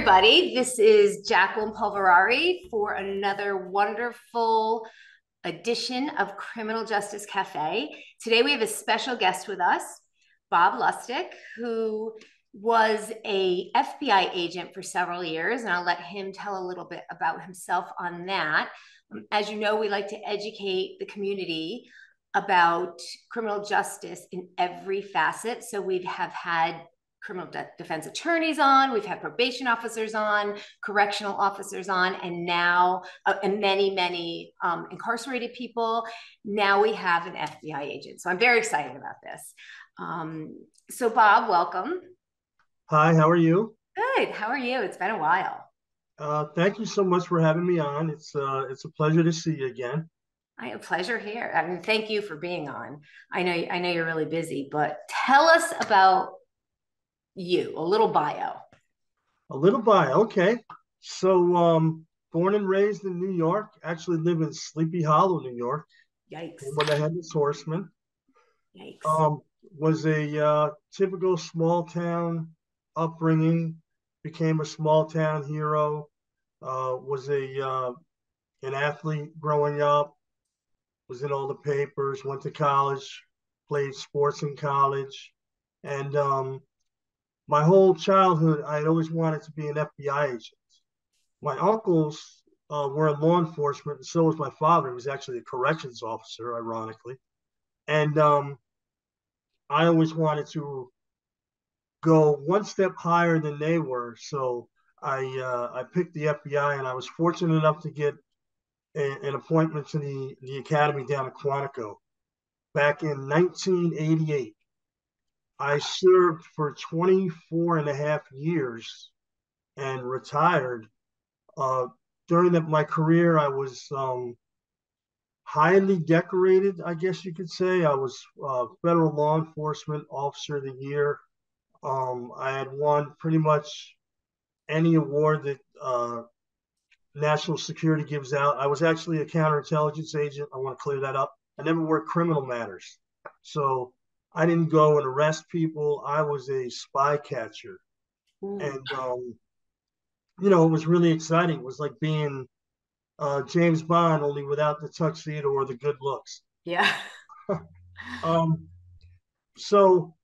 everybody. This is Jacqueline Pulverari for another wonderful edition of Criminal Justice Cafe. Today we have a special guest with us, Bob Lustyik, who was a FBI agent for several years, and I'll let him tell a little bit about himself on that. As you know, we like to educate the community about criminal justice in every facet. So we have had criminal defense attorneys on, we've had probation officers on, correctional officers on, and now and many incarcerated people. Now we have an FBI agent. So I'm very excited about this. So Bob, welcome. Hi, how are you? Good. How are you? It's been a while. Thank you so much for having me on. It's a pleasure to see you again. I have pleasure here. I mean, thank you for being on. I know you're really busy, but tell us about you, a little bio. A little by, okay. So, born and raised in New York, actually live in Sleepy Hollow, New York, Yikes. when I had the Horseman. Yikes. Um, was a typical small town upbringing, became a small town hero, was a an athlete growing up, was in all the papers, went to college, played sports in college, and my whole childhood, I had always wanted to be an FBI agent. My uncles were in law enforcement, and so was my father. He was actually a corrections officer, ironically. And I always wanted to go one step higher than they were. So I picked the FBI, and I was fortunate enough to get an appointment to the academy down in Quantico back in 1988. I served for 24 and a half years and retired. Uh, During my career, I was highly decorated, I guess you could say. I was Federal Law Enforcement Officer of the Year. I had won pretty much any award that national security gives out. I was actually a counterintelligence agent. I want to clear that up. I never worked criminal matters. So I didn't go and arrest people. I was a spy catcher. Ooh. And, it was really exciting. It was like being James Bond, only without the tuxedo or the good looks. Yeah. um, so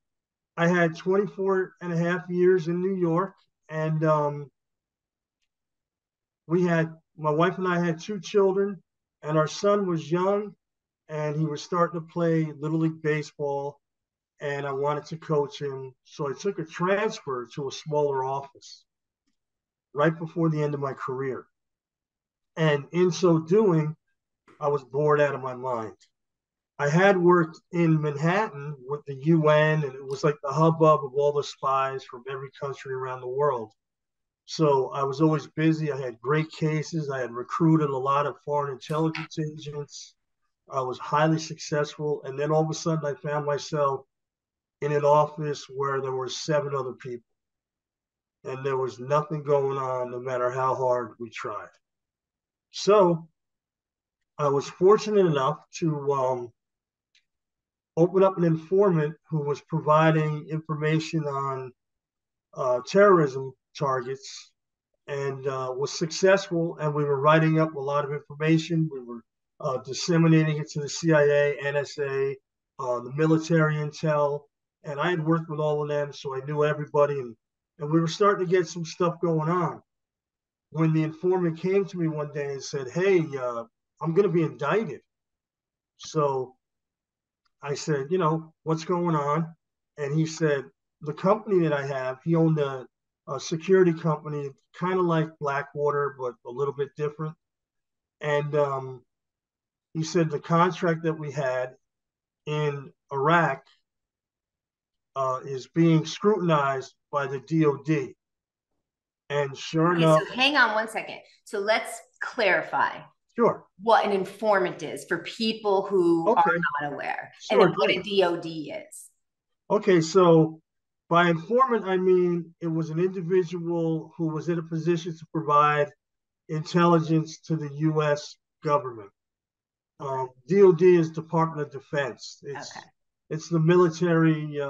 I had 24 and a half years in New York, and my wife and I had two children, and our son was young, and he was starting to play Little League Baseball, and I wanted to coach him. So I took a transfer to a smaller office right before the end of my career. And in so doing, I was bored out of my mind. I had worked in Manhattan with the UN, and it was like the hubbub of all the spies from every country around the world. So I was always busy. I had great cases. I had recruited a lot of foreign intelligence agents. I was highly successful. And then all of a sudden, I found myself in an office where there were seven other people, and there was nothing going on, no matter how hard we tried. So I was fortunate enough to open up an informant who was providing information on terrorism targets, and was successful. And we were writing up a lot of information. We were disseminating it to the CIA, NSA, the military intel. And I had worked with all of them, so I knew everybody. And we were starting to get some stuff going on. When the informant came to me one day and said, "Hey, I'm going to be indicted." So I said, "What's going on?" And he said, "The company that I have," he owned a security company, kind of like Blackwater, but a little bit different. And he said, "The contract that we had in Iraq is being scrutinized by the DOD." And sure Okay, enough, so hang on one second. So let's clarify sure. what an informant is for people who are Okay, not aware, and then sure, what great. a DOD is. Okay, so by informant, I mean it was an individual who was in a position to provide intelligence to the U.S. government. Okay. DOD is Department of Defense. Okay. It's the military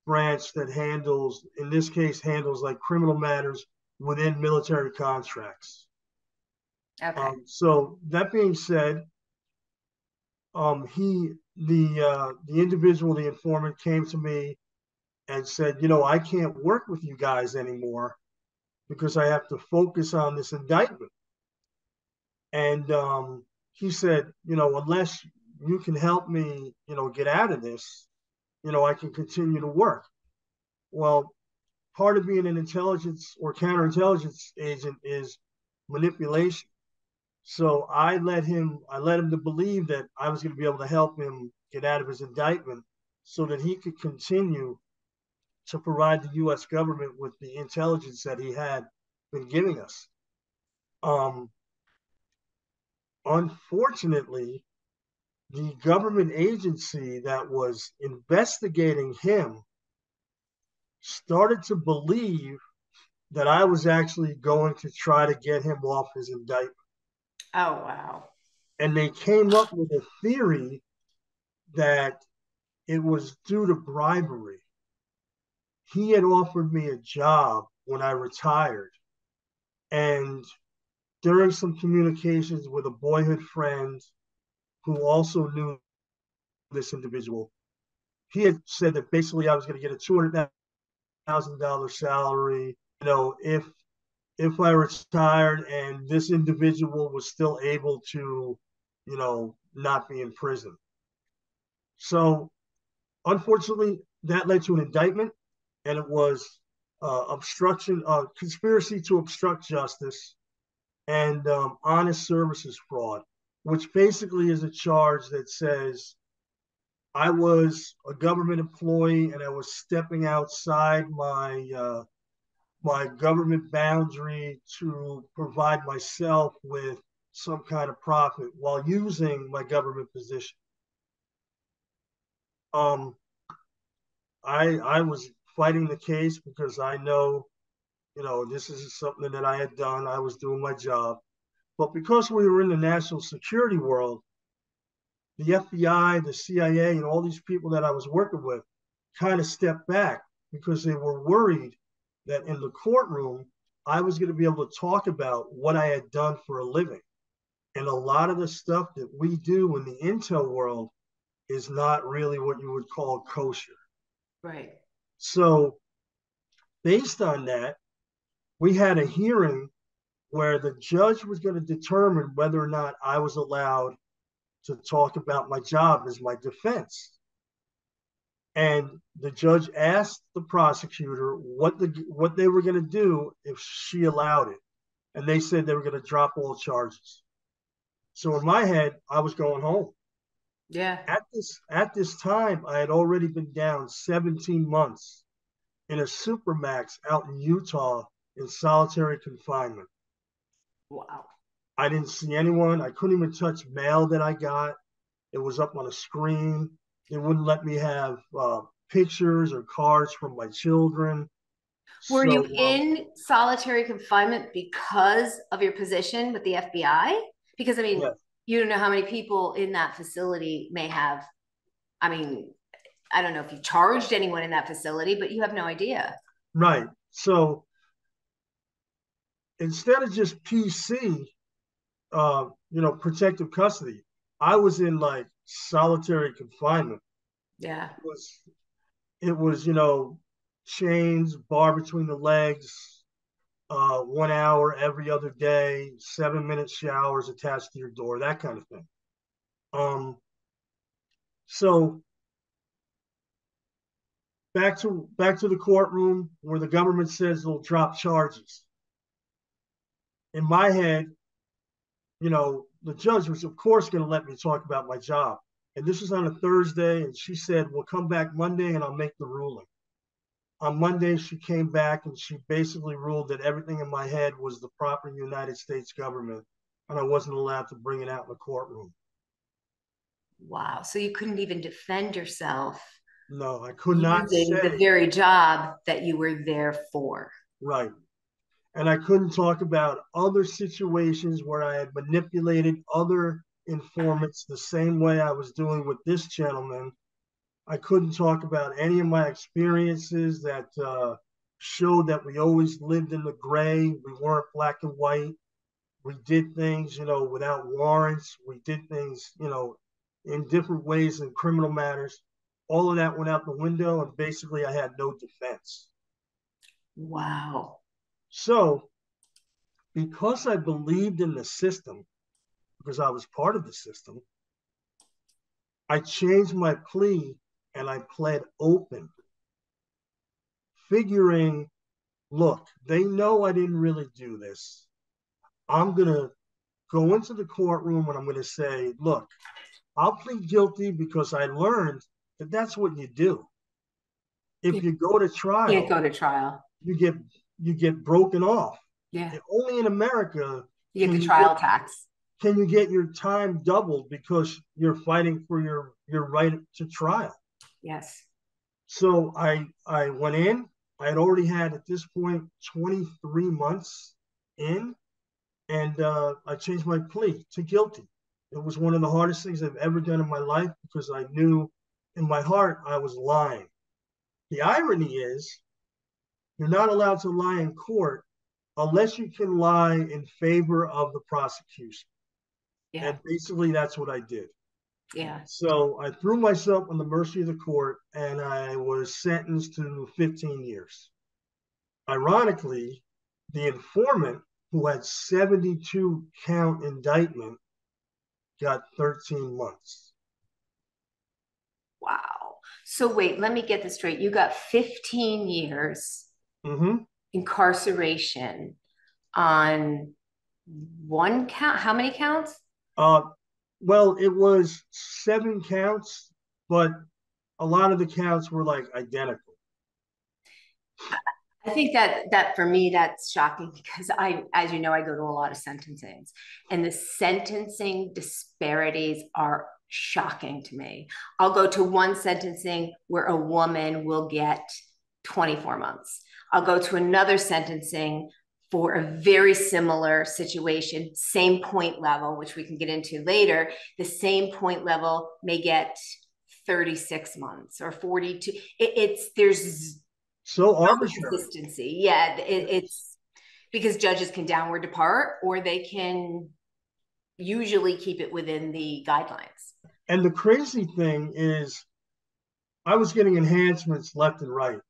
branch that handles, in this case, handles like criminal matters, within military contracts. Okay. So that being said, the individual, the informant, came to me and said, I can't work with you guys anymore because I have to focus on this indictment. And he said, unless you can help me, get out of this, I can continue to work. Well, part of being an intelligence or counterintelligence agent is manipulation. So I let him to believe that I was going to be able to help him get out of his indictment so that he could continue to provide the US government with the intelligence that he had been giving us. Um, Unfortunately, the government agency that was investigating him started to believe that I was actually going to try to get him off his indictment. Oh, wow. And they came up with a theory that it was due to bribery. He had offered me a job when I retired. And during some communications with a boyhood friend who also knew this individual, he had said that basically I was going to get a $200,000 salary, if I retired and this individual was still able to, not be in prison. So unfortunately, that led to an indictment, and it was conspiracy to obstruct justice, and honest services fraud, which basically is a charge that says I was a government employee and I was stepping outside my government boundary to provide myself with some kind of profit while using my government position. Um, I was fighting the case because I know, this is something that I had done. I was doing my job. But because we were in the national security world, the FBI, the CIA, and all these people that I was working with kind of stepped back because they were worried that in the courtroom, I was going to be able to talk about what I had done for a living. And a lot of the stuff that we do in the intel world is not really what you would call kosher. Right. So, based on that, we had a hearing where the judge was going to determine whether or not I was allowed to talk about my job as my defense. And the judge asked the prosecutor what they were going to do if she allowed it, and they said they were going to drop all charges. So in my head, I was going home. Yeah. At this time, I had already been down 17 months in a supermax out in Utah in solitary confinement. Wow. I didn't see anyone. I couldn't even touch mail that I got. It was up on a screen. They wouldn't let me have pictures or cards from my children. Were you So, in solitary confinement because of your position with the FBI? Because, I mean, yeah, you don't know how many people in that facility may have. I mean, I don't know if you charged anyone in that facility, but you have no idea. right. So instead of just PC, protective custody, I was in like solitary confinement. Yeah. It was, chains, bar between the legs, 1 hour every other day, 7 minute showers attached to your door, that kind of thing. Um, so back to the courtroom where the government says they'll drop charges. In my head, the judge was of course going to let me talk about my job. And this was on a Thursday, and she said, "We'll come back Monday and I'll make the ruling." On Monday, she came back and she basically ruled that everything in my head was the proper United States government, and I wasn't allowed to bring it out in the courtroom. Wow. So you couldn't even defend yourself No, I could not using the say, very job that you were there for. right. And I couldn't talk about other situations where I had manipulated other informants the same way I was doing with this gentleman. I couldn't talk about any of my experiences that showed that we always lived in the gray. We weren't black and white. We did things, without warrants. We did things, in different ways in criminal matters. All of that went out the window, and basically I had no defense. Wow. So, because I believed in the system, because I was part of the system, I changed my plea and I pled open, figuring, look, they know I didn't really do this. I'm going to go into the courtroom and I'm going to say, look, I'll plead guilty because I learned that that's what you do. If you go to Can't trial, go to trial. you get broken off. Yeah. And only in America You get can the you trial tax. can you get your time doubled because you're fighting for your right to trial. Yes. So I went in. I had already had at this point 23 months in, and I changed my plea to guilty. It was one of the hardest things I've ever done in my life because I knew in my heart I was lying. The irony is you're not allowed to lie in court unless you can lie in favor of the prosecution. Yeah. And basically that's what I did. Yeah. So I threw myself on the mercy of the court and I was sentenced to 15 years. Ironically, the informant who had 72 count indictment got 13 months. Wow. So wait, let me get this straight. You got 15 years Mm-hmm. incarceration on one count. How many counts? Uh, well, it was 7 counts, but a lot of the counts were like identical. I think that for me that's shocking because as you know, I go to a lot of sentencings, and the sentencing disparities are shocking to me. I'll go to one sentencing where a woman will get 24 months. I'll go to another sentencing for a very similar situation, same point level, which we can get into later. The same point level may get 36 months or 42. There's So no arbitrary. consistency. Yeah, it's because judges can downward depart or they can usually keep it within the guidelines. And the crazy thing is, I was getting enhancements left and right.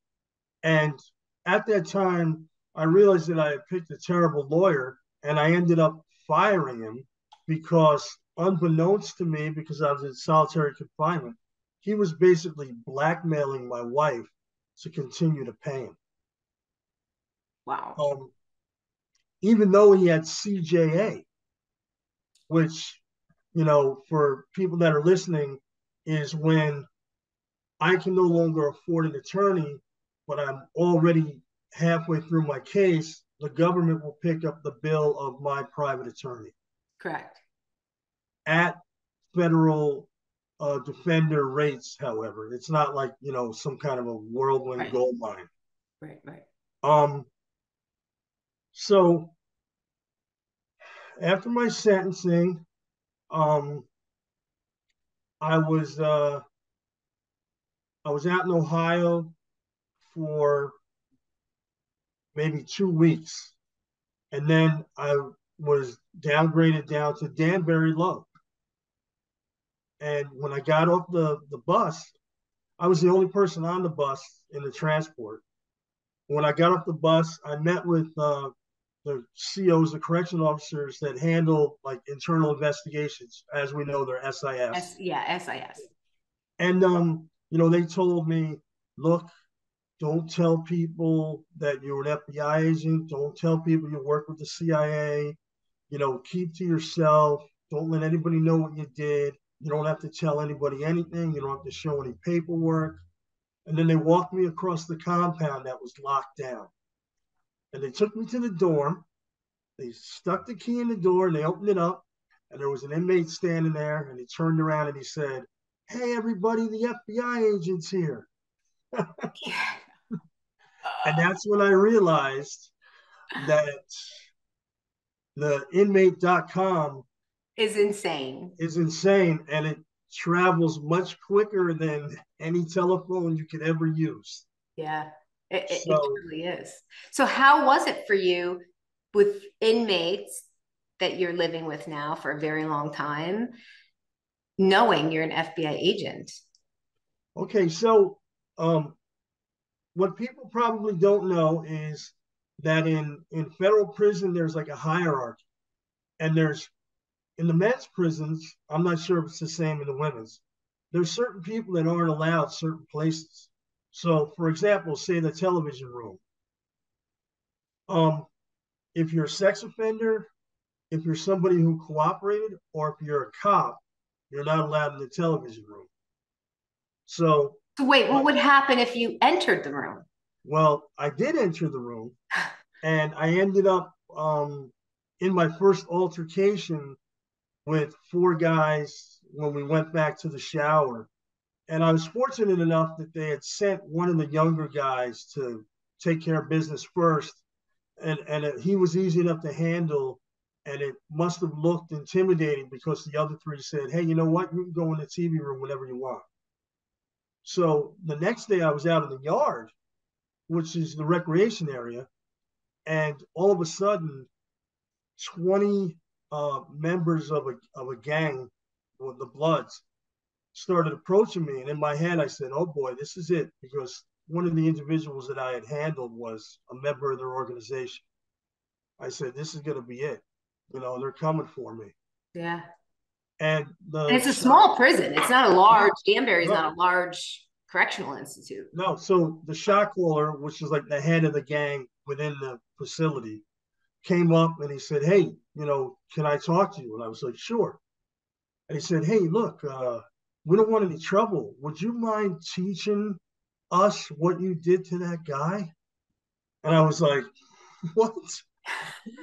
And at that time, I realized that I had picked a terrible lawyer and I ended up firing him because, unbeknownst to me, because I was in solitary confinement, he was basically blackmailing my wife to continue to pay him. Wow. Even though he had CJA, which, for people that are listening, is when I can no longer afford an attorney, but I'm already halfway through my case, the government will pick up the bill of my private attorney Correct. at federal defender rates. However, it's not like, some kind of a whirlwind Right. gold mine. Right. Right. Um, so after my sentencing, um, I was uh, I was out in Ohio for maybe 2 weeks, and then I was downgraded down to Danbury Low. And when I got off the bus, I was the only person on the bus in the transport. When I got off the bus, I met with the COs, the correction officers that handle like internal investigations. As we know, they're SIS. Yeah, SIS. And they told me, look, don't tell people that you're an FBI agent. Don't tell people you work with the CIA. Keep to yourself. Don't let anybody know what you did. You don't have to tell anybody anything. You don't have to show any paperwork. And then they walked me across the compound that was locked down. And they took me to the dorm. They stuck the key in the door and they opened it up. And there was an inmate standing there. And he turned around and he said, "Hey, everybody, the FBI agent's here." And that's when I realized that the inmate.com Is insane. is insane and it travels much quicker than any telephone you could ever use. Yeah. It So, truly is. So how was it for you with inmates that you're living with now for a very long time, knowing you're an FBI agent? okay, so um, what people probably don't know is that in federal prison there's like a hierarchy, and there's in the men's prisons. I'm not sure if it's the same in the women's. There's certain people that aren't allowed certain places. So, for example, say the television room. Um, if you're a sex offender, if you're somebody who cooperated, or if you're a cop, you're not allowed in the television room. So, So wait, what but, would happen if you entered the room? well, I did enter the room, and I ended up in my first altercation with four guys when we went back to the shower. And I was fortunate enough that they had sent one of the younger guys to take care of business first. And he was easy enough to handle. And it must have looked intimidating because the other three said, hey, you know what? You can go in the TV room whenever you want. So the next day I was out in the yard, which is the recreation area. And all of a sudden, 20 members of a gang, with the Bloods, started approaching me. And in my head, I said, oh boy, this is it. Because one of the individuals that I had handled was a member of their organization. I said, this is going to be it. You know, they're coming for me. Yeah. And And the it's a shot, small prison. It's not a large, no, Danbury is no, not a large correctional institute. no. So the shot caller, which is like the head of the gang within the facility, came up and he said, hey, you know, can I talk to you? And I was like, sure. And he said, hey, look, we don't want any trouble. Would you mind teaching us what you did to that guy? And I was like, what?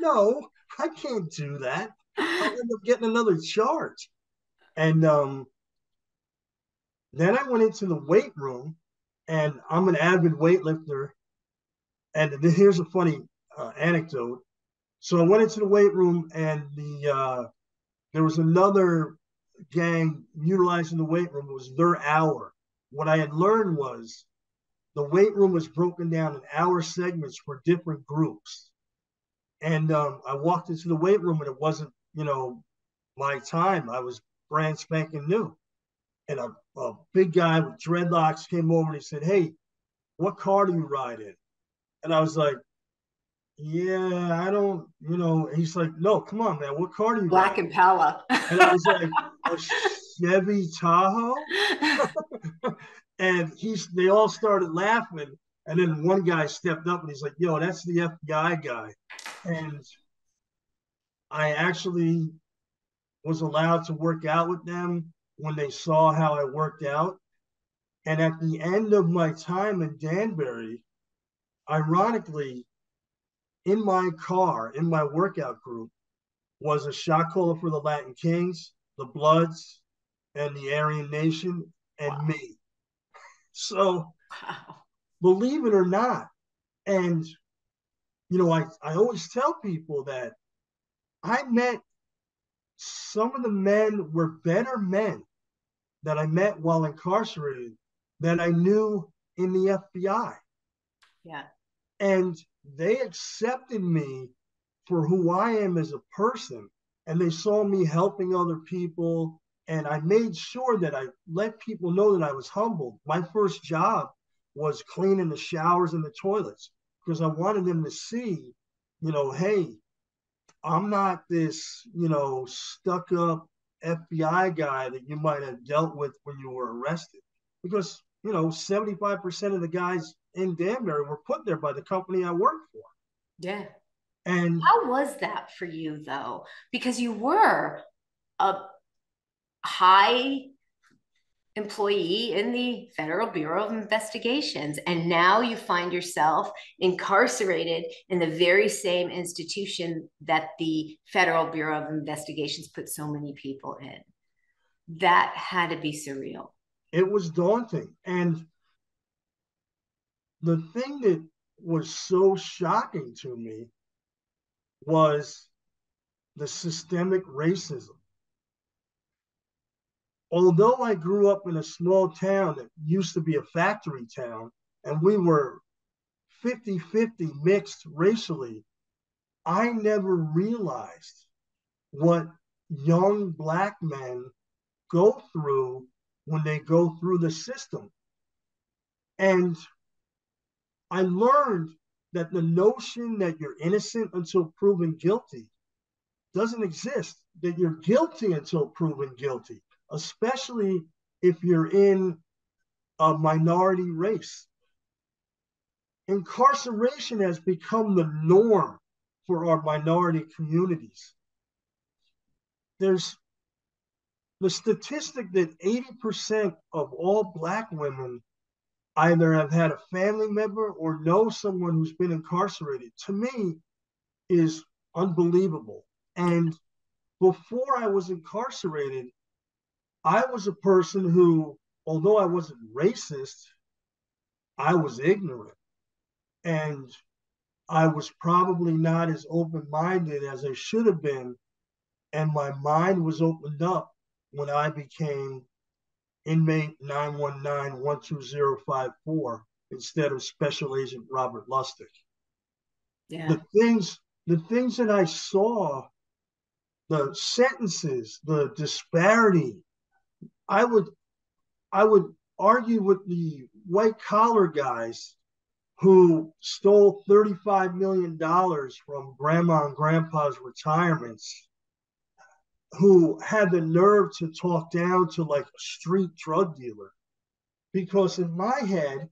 No, I can't do that. I'll end up getting another charge. And then I went into the weight room, and I'm an avid weightlifter. And here's a funny anecdote. So I went into the weight room, and there was another gang utilizing the weight room. It was their hour. What I had learned was the weight room was broken down in hour segments for different groups. And I walked into the weight room, and it wasn't, you know, my time. I was brand spanking new. And a big guy with dreadlocks came over and he said, hey, what car do you ride in? And I was like, yeah, I don't, you know. He's like, no, come on, man, what car do you ride Black in? Impala. And I was like, a Chevy Tahoe? And they all started laughing. And then one guy stepped up and he's like, yo, that's the FBI guy. And I actually was allowed to work out with them when they saw how I worked out. And at the end of my time in Danbury, ironically, in my car, in my workout group, was a shot caller for the Latin Kings, the Bloods, and the Aryan Nation, and Wow. me. So Wow. believe it or not, and you know, I always tell people that I met some of the men were better men that I met while incarcerated than I knew in the FBI. Yeah. And they accepted me for who I am as a person. And they saw me helping other people. And I made sure that I let people know that I was humbled. My first job was cleaning the showers and the toilets because I wanted them to see, you know, hey, I'm not this, you know, stuck up FBI guy that you might have dealt with when you were arrested. Because, you know, 75% of the guys in Danbury were put there by the company I worked for. Yeah. And How was that for you though? Because you were a high employee in the Federal Bureau of Investigations, and now you find yourself incarcerated in the very same institution that the Federal Bureau of Investigations put so many people in. That had to be surreal. it was daunting. And the thing that was so shocking to me was the systemic racism. Although I grew up in a small town that used to be a factory town, and we were 50-50 mixed racially, I never realized what young black men go through when they go through the system. And I learned that the notion that you're innocent until proven guilty doesn't exist, that you're guilty until proven guilty, especially if you're in a minority race. Incarceration has become the norm for our minority communities. There's the statistic that 80% of all black women either have had a family member or know someone who's been incarcerated, to me, is unbelievable. And before I was incarcerated, I was a person who, although I wasn't racist, I was ignorant. And I was probably not as open minded as I should have been. And my mind was opened up when I became inmate 919-12054 instead of Special Agent Robert Lustyik. Yeah. The things that I saw, the sentences, the disparity, I would I would argue with the white collar guys who stole $35 million from grandma and grandpa's retirements, who had the nerve to talk down to like a street drug dealer. Because in my head,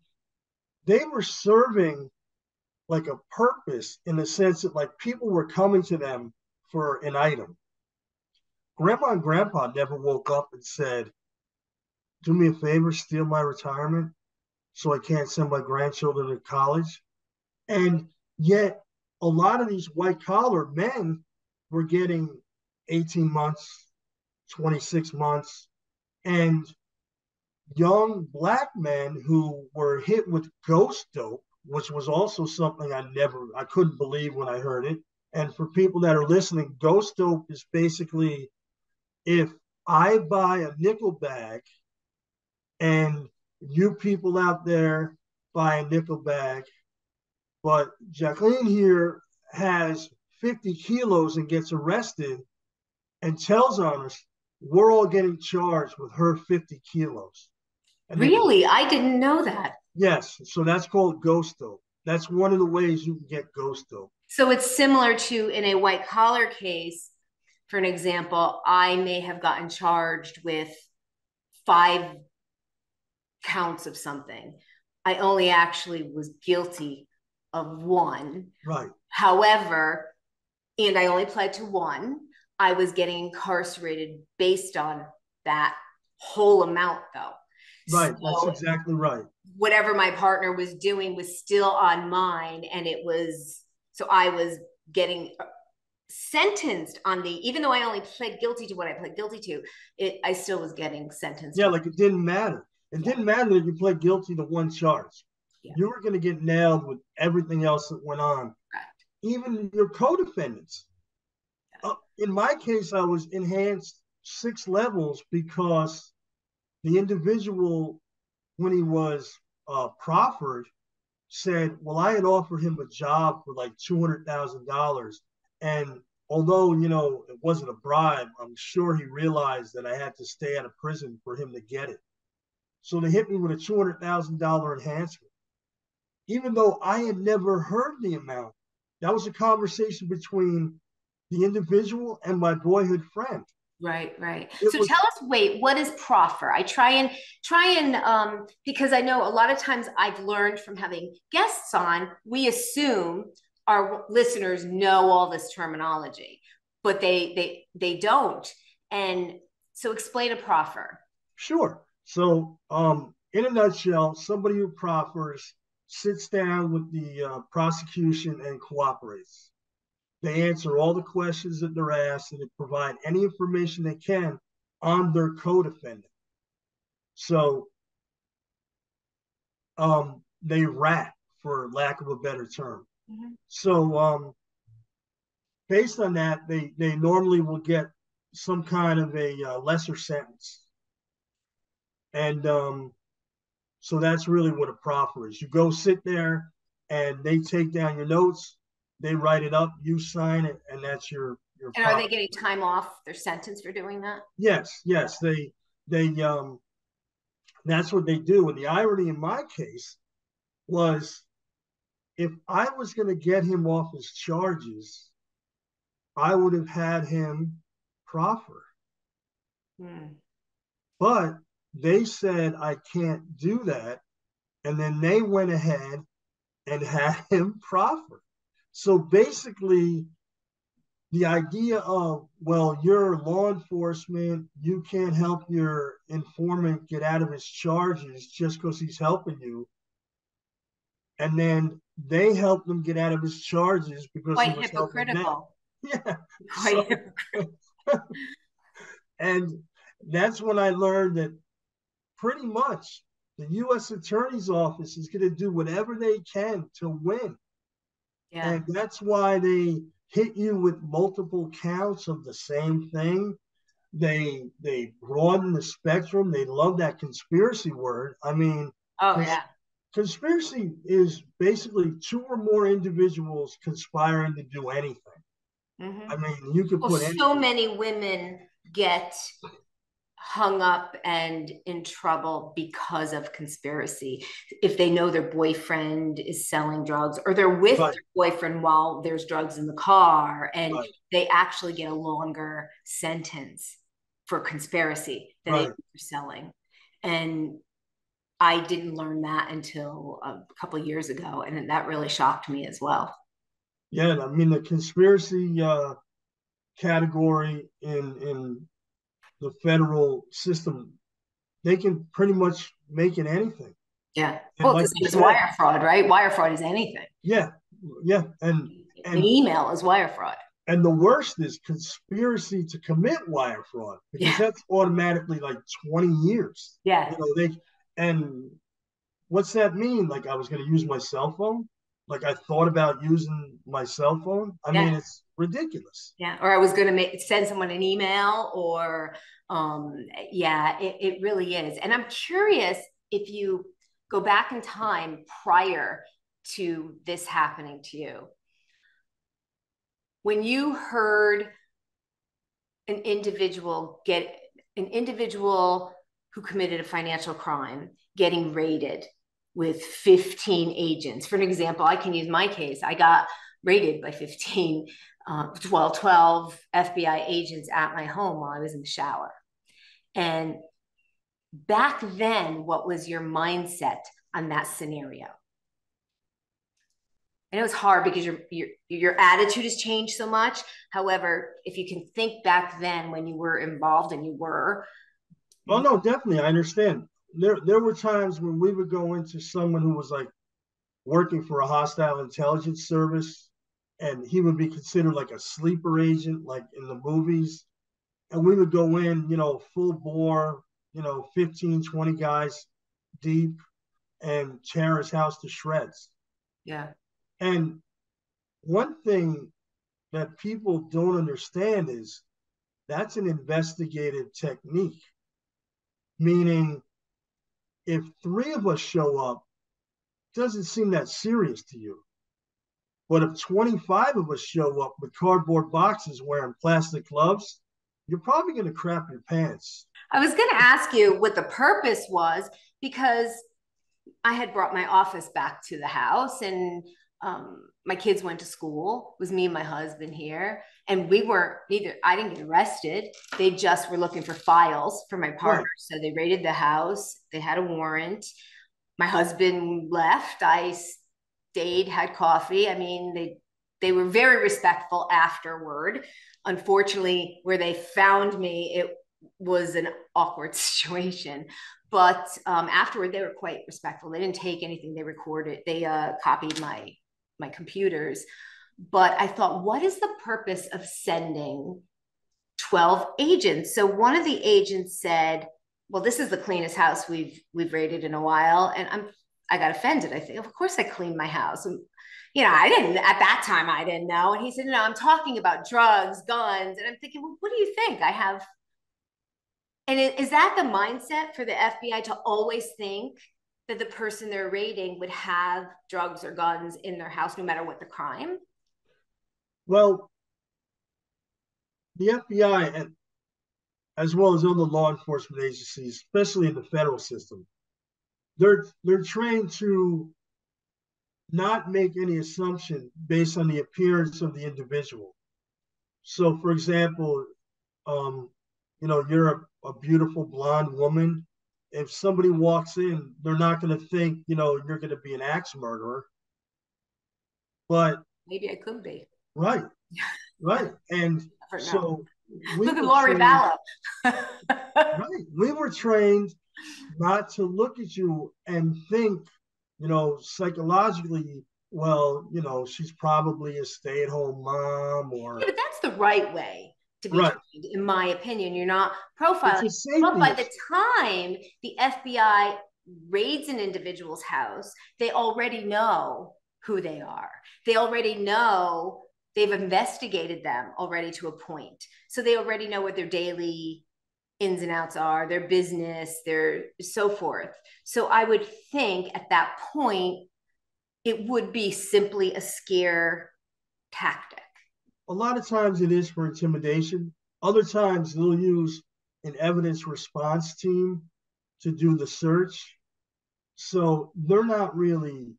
they were serving like a purpose in the sense that like people were coming to them for an item. Grandma and grandpa never woke up and said, do me a favor, steal my retirement so I can't send my grandchildren to college. And yet, a lot of these white collar men were getting 18 months, 26 months, and young black men who were hit with ghost dope, which was also something I couldn't believe when I heard it. And for people that are listening, ghost dope is basically if I buy a nickel bag and you people out there buy a nickel bag, but Jacqueline here has 50 kilos and gets arrested and tells on us, we're all getting charged with her 50 kilos. And Really? I didn't know that. yes, so that's called ghost dope. That's one of the ways you can get ghost dope. So it's similar to in a white collar case, for an example, I may have gotten charged with 5 counts of something. I only actually was guilty of 1. Right. However, and I only pled to 1. I was getting incarcerated based on that whole amount, though. Right. So That's exactly right. whatever my partner was doing was still on mine. And it was, so I was getting sentenced on the, even though I only pled guilty to what I pled guilty to, I still was getting sentenced. Yeah, like it didn't matter. It didn't matter that you pled guilty to 1 charge. Yeah. You were going to get nailed with everything else that went on. Correct. Even your co-defendants. In my case, I was enhanced 6 levels because the individual, when he was proffered, said, well, I had offered him a job for like $200,000. And although, it wasn't a bribe, I'm sure he realized that I had to stay out of prison for him to get it. So they hit me with a $200,000 enhancement. Even though I had never heard the amount, that was a conversation between the individual and my boyhood friend. Right, right. It So was tell us, wait, what is proffer? I try and because I know a lot of times I've learned from having guests on, we assume our listeners know all this terminology, but they don't. And so explain a proffer. sure. So, in a nutshell, somebody who proffers sits down with the prosecution and cooperates. They answer all the questions that they're asked and they provide any information they can on their co-defendant. So they rat, for lack of a better term. Mm-hmm. So based on that, they normally will get some kind of a lesser sentence. And so that's really what a proffer is. You go sit there, and they take down your notes, they write it up, you sign it, and that's your And are they property. getting time off their sentence for doing that? Yes, yes, they that's what they do. And the irony in my case was, if I was going to get him off his charges, I would have had him proffer. Hmm. But they said I can't do that. And then they went ahead and had him proffer. So basically, the idea of, well, you're law enforcement, you can't help your informant get out of his charges just because he's helping you. And then they helped him get out of his charges because he Quite was helping them. hypocritical. Yeah. Quite So, hypocritical. and that's when I learned that pretty much the U.S. Attorney's Office is going to do whatever they can to win. Yeah. And that's why they hit you with multiple counts of the same thing. They broaden the spectrum. They love that conspiracy word. I mean, Oh, cons- yeah. conspiracy is basically two or more individuals conspiring to do anything. Mm-hmm. I mean, you could Well, put so anything. many women get hung up and in trouble because of conspiracy. If they know their boyfriend is selling drugs, or they're with Right, their boyfriend while there's drugs in the car, and right, they actually get a longer sentence for conspiracy than they do right. for selling. And I didn't learn that until a couple of years ago, and that really shocked me as well. Yeah, I mean the conspiracy category in the federal system, they can pretty much make it anything. Yeah. And Well, like it's you the same as said, wire fraud, right? Wire fraud is anything. yeah, yeah, An and email is wire fraud. and the worst is conspiracy to commit wire fraud, because Yeah. that's automatically like 20 years. Yeah. You know, and what's that mean? Like I was going to use my cell phone? Like I thought about using my cell phone? I Yeah. mean, it's ridiculous. Yeah. Or I was going to send someone an email, or, yeah, it really is. And I'm curious, if you go back in time prior to this happening to you, when you heard an individual get an individual who committed a financial crime getting raided with 15 agents. For an example, I can use my case. I got raided by 15, 12 FBI agents at my home while I was in the shower. And back then, what was your mindset on that scenario? I know it's hard because your attitude has changed so much. However, if you can think back then when you were involved, and you were, Oh no, definitely, I understand. There were times when we would go into someone who was like working for a hostile intelligence service, and he would be considered like a sleeper agent, like in the movies. And we would go in, full bore, 15, 20 guys deep, and tear his house to shreds. yeah, And one thing that people don't understand is that's an investigative technique, meaning if three of us show up, it doesn't seem that serious to you. But if 25 of us show up with cardboard boxes wearing plastic gloves, you're probably going to crap your pants. I was going to ask you what the purpose was, because I had brought my office back to the house, and my kids went to school. It was me and my husband here, and we weren't neither. I didn't get arrested. They just were looking for files for my partner, Right, so they raided the house. They had a warrant. My husband left. I stayed, had coffee. I mean, they were very respectful afterward. Unfortunately, where they found me, it was an awkward situation. But afterward, they were quite respectful. They didn't take anything. They recorded. They copied my computers. But I thought, what is the purpose of sending 12 agents? So one of the agents said, well, this is the cleanest house we've raided in a while. And I got offended. I think, of course I cleaned my house. And, I didn't, at that time, I didn't know. And he said, no, I'm talking about drugs, guns. And I'm thinking, well, what do you think? I have, and is that the mindset for the FBI, to always think that the person they're raiding would have drugs or guns in their house, no matter what the crime? Well, the FBI, and as well as other law enforcement agencies, especially in the federal system, they're trained to not make any assumption based on the appearance of the individual. So, for example, um, you're a beautiful blonde woman. If somebody walks in, they're not going to think, you're going to be an axe murderer. But Maybe I could be. right, right. And Never know. so we Look at were Lori trained, Vallow. right? We were trained not to look at you and think, psychologically, well, she's probably a stay-at-home mom Yeah, or but that's the right way to be right. trained, in my opinion. You're not It's profiling. a But safety by the issue. time the FBI raids an individual's house, they already know who they are. They already know, they've investigated them already to a point. So they already know what their daily ins and outs are, their business, their so forth. So I would think at that point, it would be simply a scare tactic. A lot of times it is for intimidation. Other times they'll use an evidence response team to do the search. So they're not really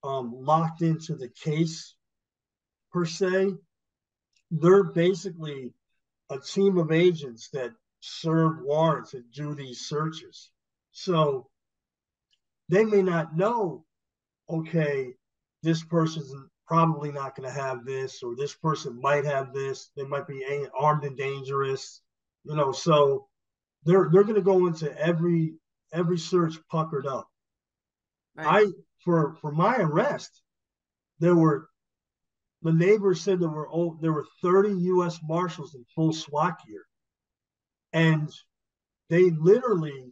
locked into the case per se. They're basically a team of agents that serve warrants and do these searches. So they may not know, okay, this person's probably not going to have this, or this person might have this. They might be armed and dangerous, So they're going to go into every search puckered up. Right. I for my arrest, there were the neighbors said there were 30 U.S. Marshals in full SWAT gear, and they literally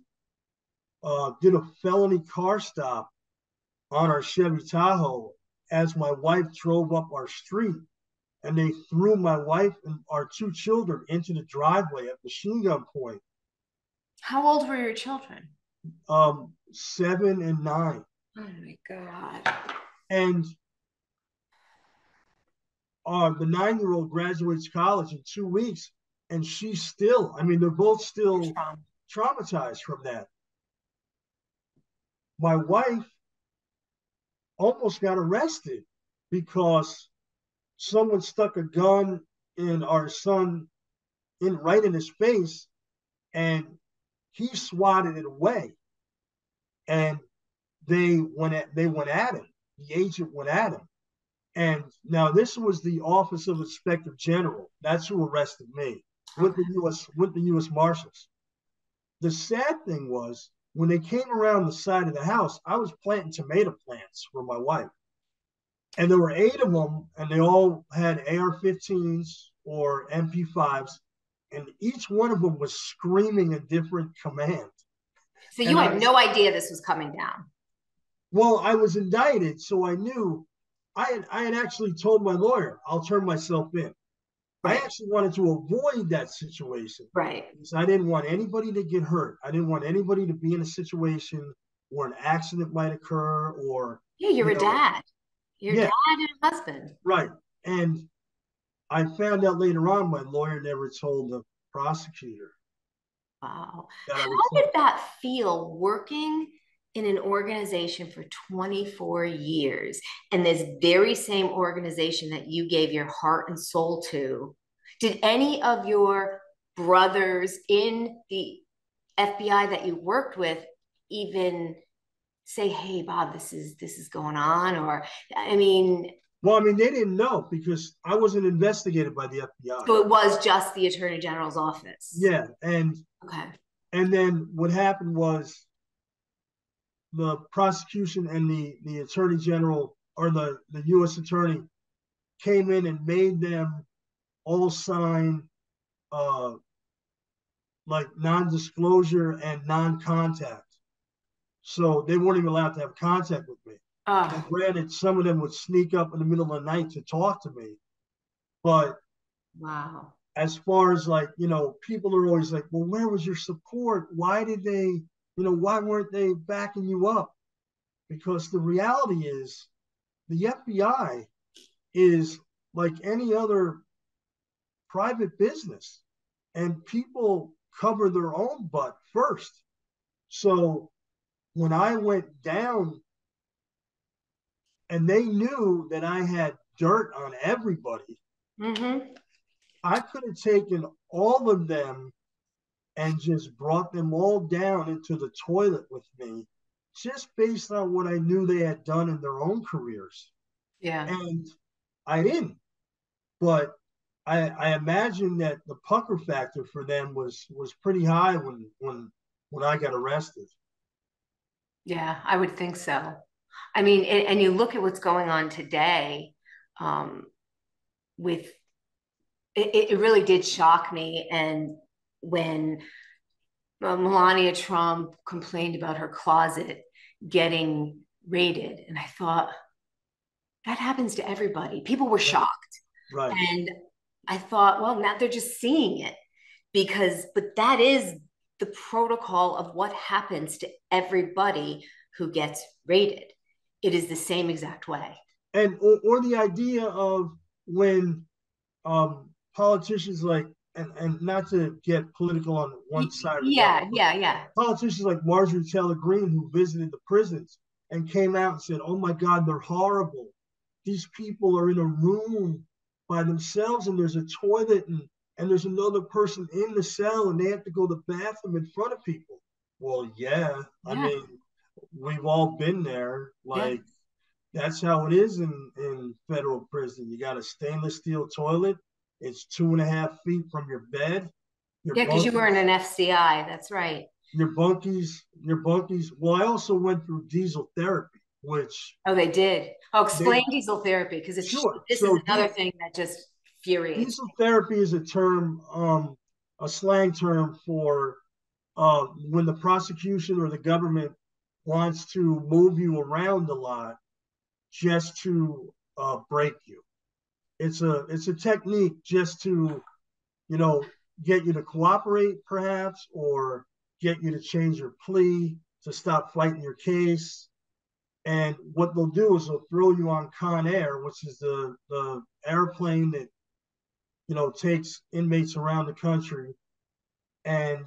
did a felony car stop on our Chevy Tahoe as my wife drove up our street, and they threw my wife and our two children into the driveway at machine gun point. How old were your children? 7 and 9. Oh my God. And the 9-year-old graduates college in 2 weeks, and she's still, I mean, they're both still traumatized from that. My wife almost got arrested because someone stuck a gun in our son right in his face, and he swatted it away. And they went at him. The agent went at him. And now this was the Office of Inspector General. That's who arrested me with the U.S. Marshals. The sad thing was when they came around the side of the house, I was planting tomato plants for my wife. And there were 8 of them, and they all had AR-15s or MP5s, and each one of them was screaming a different command. So you And had no idea this was coming down. well, I was indicted, so I knew. I had actually told my lawyer, I'll turn myself in. I Right. actually wanted to avoid that situation Right. because I didn't want anybody to get hurt. I didn't want anybody to be in a situation where an accident might occur or, Yeah, you're you a know, dad. You're a yeah, dad and a husband. right. And I found out later on my lawyer never told the prosecutor Wow. that I was. How did that feel working in an organization for 24 years and this very same organization that you gave your heart and soul to? Did any of your brothers in the FBI that you worked with even say, "Hey, Bob, this is going on," or I mean, Well, I mean, they didn't know because I wasn't investigated by the FBI. so it was just the Attorney General's office. Yeah, and Okay. and then what happened was the prosecution and the attorney general or the U.S. attorney came in and made them all sign uh, like non-disclosure and non-contact. So they weren't even allowed to have contact with me. Now, Oh, granted, some of them would sneak up in the middle of the night to talk to me, but wow. as far as like, people are always like, well, where was your support? Why did they, why weren't they backing you up? because the reality is the FBI is like any other private business, and people cover their own butt first. So when I went down and they knew that I had dirt on everybody, Mm-hmm. I could have taken all of them and just brought them all down into the toilet with me, just based on what I knew they had done in their own careers. Yeah. And I didn't. But I imagine that the pucker factor for them was pretty high when I got arrested. Yeah, I would think so. I mean, and you look at what's going on today, um, with it really did shock me. And when Melania Trump complained about her closet getting raided, and I thought, that happens to everybody. People were Right, shocked. right. And I thought, well, now they're just seeing it but that is the protocol of what happens to everybody who gets raided. It is the same exact way. And or the idea of when politicians like and not to get political on one side or the other, Yeah, but yeah, yeah. politicians like Marjorie Taylor Greene who visited the prisons and came out and said, "Oh my God, they're horrible. These people are in a room by themselves, and there's a toilet, and there's another person in the cell, and they have to go to the bathroom in front of people." Well, yeah, I Yeah, mean, we've all been there. yeah. Like that's how it is in federal prison. You got a stainless steel toilet. It's 2.5 feet from your bed. Your Yeah, because you were in bunkies, an FCI. That's right. your bunkies. Well, I also went through diesel therapy, which Oh, they did. Oh, they explain diesel therapy because sure. this is So another thing that just infuriates diesel therapy is a term, a slang term for when the prosecution or the government wants to move you around a lot just to break you. It's a technique just to you know get you to cooperate perhaps or get you to change your plea to stop fighting your case. And what they'll do is they'll throw you on Con Air, which is the airplane that takes inmates around the country, and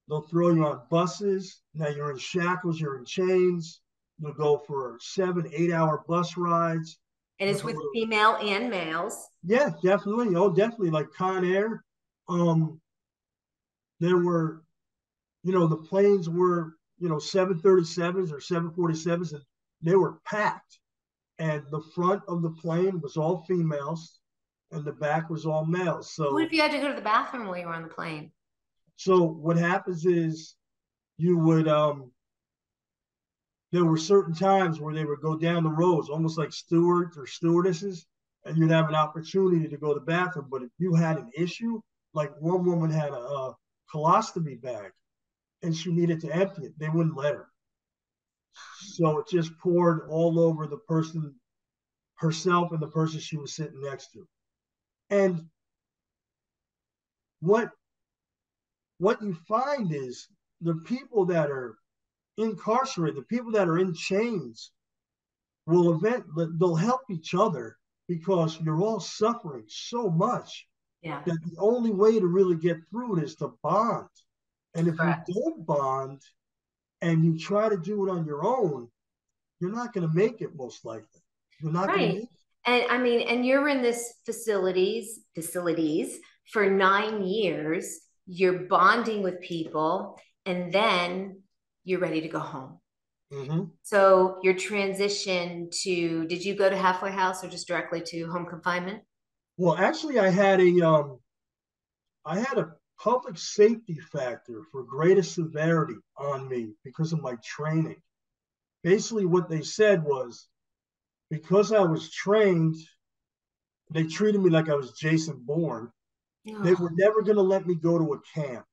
they'll throw you on buses. Now you're in shackles, you're in chains. You'll go for 7, 8 hour bus rides. and You'll it's go with to, female and males. yeah, definitely. Oh, definitely. Like Con Air. Um, there were, the planes were, 737s or 747s, and they were packed. And the front of the plane was all females, and the back was all males. What if So, you had to go to the bathroom while you were on the plane? so what happens is you would there were certain times where they would go down the rows, almost like stewards or stewardesses, and you'd have an opportunity to go to the bathroom. But if you had an issue, like one woman had a colostomy bag and she needed to empty it, they wouldn't let her. So it just poured all over the person herself and the person she was sitting next to. And what what you find is the people that are incarcerated, the people that are in chains, they'll help each other because you're all suffering so much Yeah, that the only way to really get through it is to bond. And if you correct. don't bond and you try to do it on your own, you're not going to make it most likely. You're not going to Right. make it. And I mean, and you're in this facilities for 9 years. You're bonding with people, and then you're ready to go home. Mm-hmm. So your transition to, did you go to halfway house or just directly to home confinement? Well, actually, I had a public safety factor for greater severity on me because of my training. Basically, what they said was because I was trained, they treated me like I was Jason Bourne. They Oh, were never going to let me go to a camp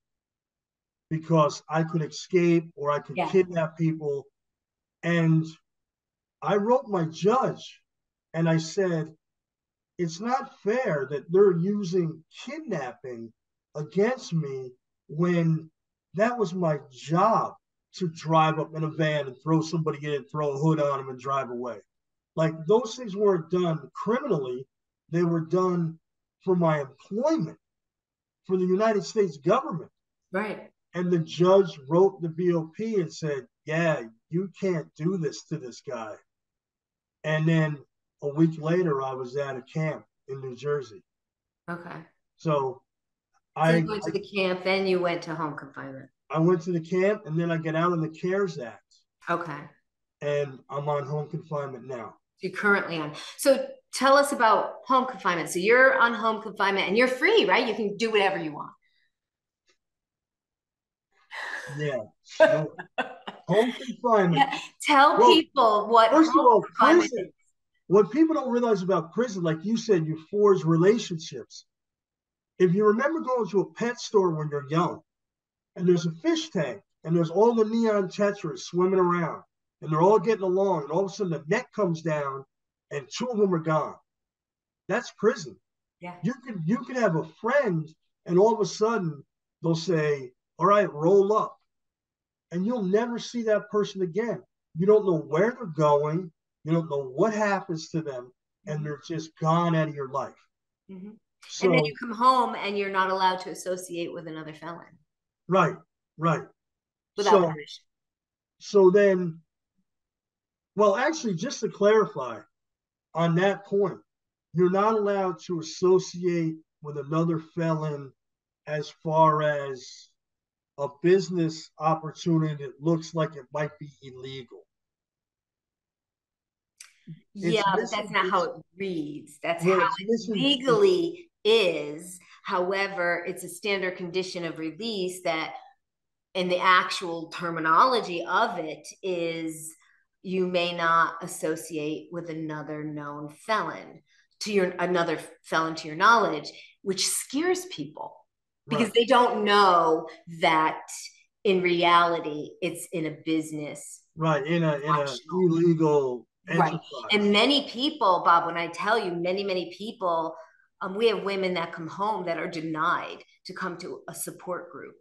because I could escape or I could yeah, kidnap people. And I wrote my judge and I said, it's not fair that they're using kidnapping against me when that was my job. to drive up in a van and throw somebody in, throw a hood on them, and drive away. Like those things weren't done criminally; they were done for my employment for the United States government. Right. And the judge wrote the BOP and said, "Yeah, you can't do this to this guy." And then a week later, I was at a camp in New Jersey. Okay. So So you I went to the camp, then you went to home confinement. I went to the camp, and then I get out on the CARES Act, Okay. and I'm on home confinement now. You're currently on. So tell us about home confinement. So you're on home confinement and you're free, right? You can do whatever you want. Yeah, sure. Home confinement. Yeah. Tell Well, people what first of home all, confinement is. prison. What people don't realize about prison, like you said, you forge relationships. If you remember going to a pet store when you're young, and there's a fish tank, and there's all the neon tetras swimming around, and they're all getting along, and all of a sudden the net comes down, and two of them are gone. That's prison. Yeah. You can have a friend, and all of a sudden they'll say, "All right, roll up," and you'll never see that person again. You don't know where they're going. You don't know what happens to them, and they're just gone out of your life. Mm-hmm. And then you So, come home and you're not allowed to associate with another felon right, right. without So, permission. so then, well, actually, just to clarify on that point, you're not allowed to associate with another felon as far as a business opportunity that looks like it might be illegal. Yeah, It's but that's missing. not how it reads. That's Well, how it's it missing. legally is. However, it's a standard condition of release that, in the actual terminology of it, is you may not associate with another known felon to your another felon to your knowledge, which scares people because Right, they don't know that in reality it's in a business right. In a transactional. illegal Right. And enterprise. many people, Bob, when I tell you, many people, we have women that come home that are denied to come to a support group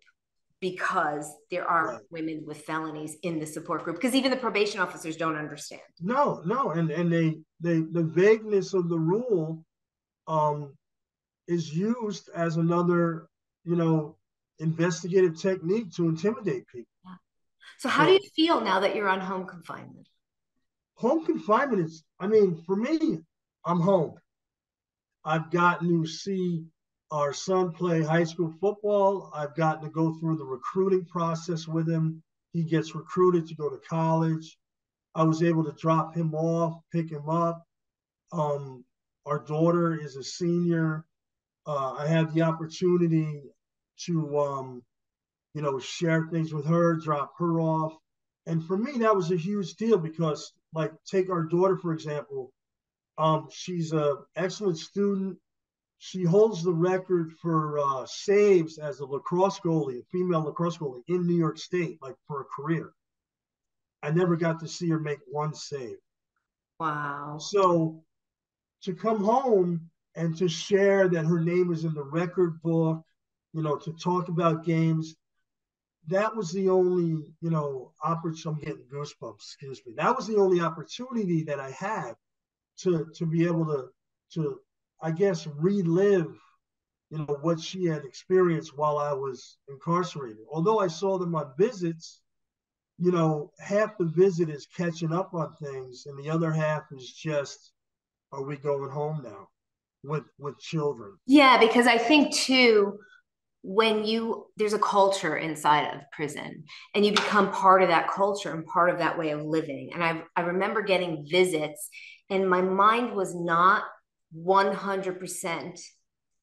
because there are Right. women with felonies in the support group, because even the probation officers don't understand. No, no, and they the vagueness of the rule um is used as another, you know, investigative technique to intimidate people. Yeah. So how do you So feel now that you're on home confinement? home confinement is, I mean, for me, I'm home. I've gotten to see our son play high school football. I've gotten to go through the recruiting process with him. He gets recruited to go to college. I was able to drop him off, pick him up. Um, our daughter is a senior. I had the opportunity to, share things with her, drop her off. And for me, that was a huge deal because, like, take our daughter, for example. She's an excellent student. She holds the record for saves as a lacrosse goalie, a female lacrosse goalie in New York State, like for a career. I never got to see her make one save. Wow. So to come home and to share that her name is in the record book, to talk about games, that was the only, opportunity. I'm getting goosebumps, excuse me. That was the only opportunity that I had to be able to I guess relive, what she had experienced while I was incarcerated. Although I saw them on visits, half the visit is catching up on things, and the other half is just, are we going home now with children? Yeah, because I think too, when you there's a culture inside of prison and you become part of that culture and part of that way of living. And I remember getting visits and my mind was not 100%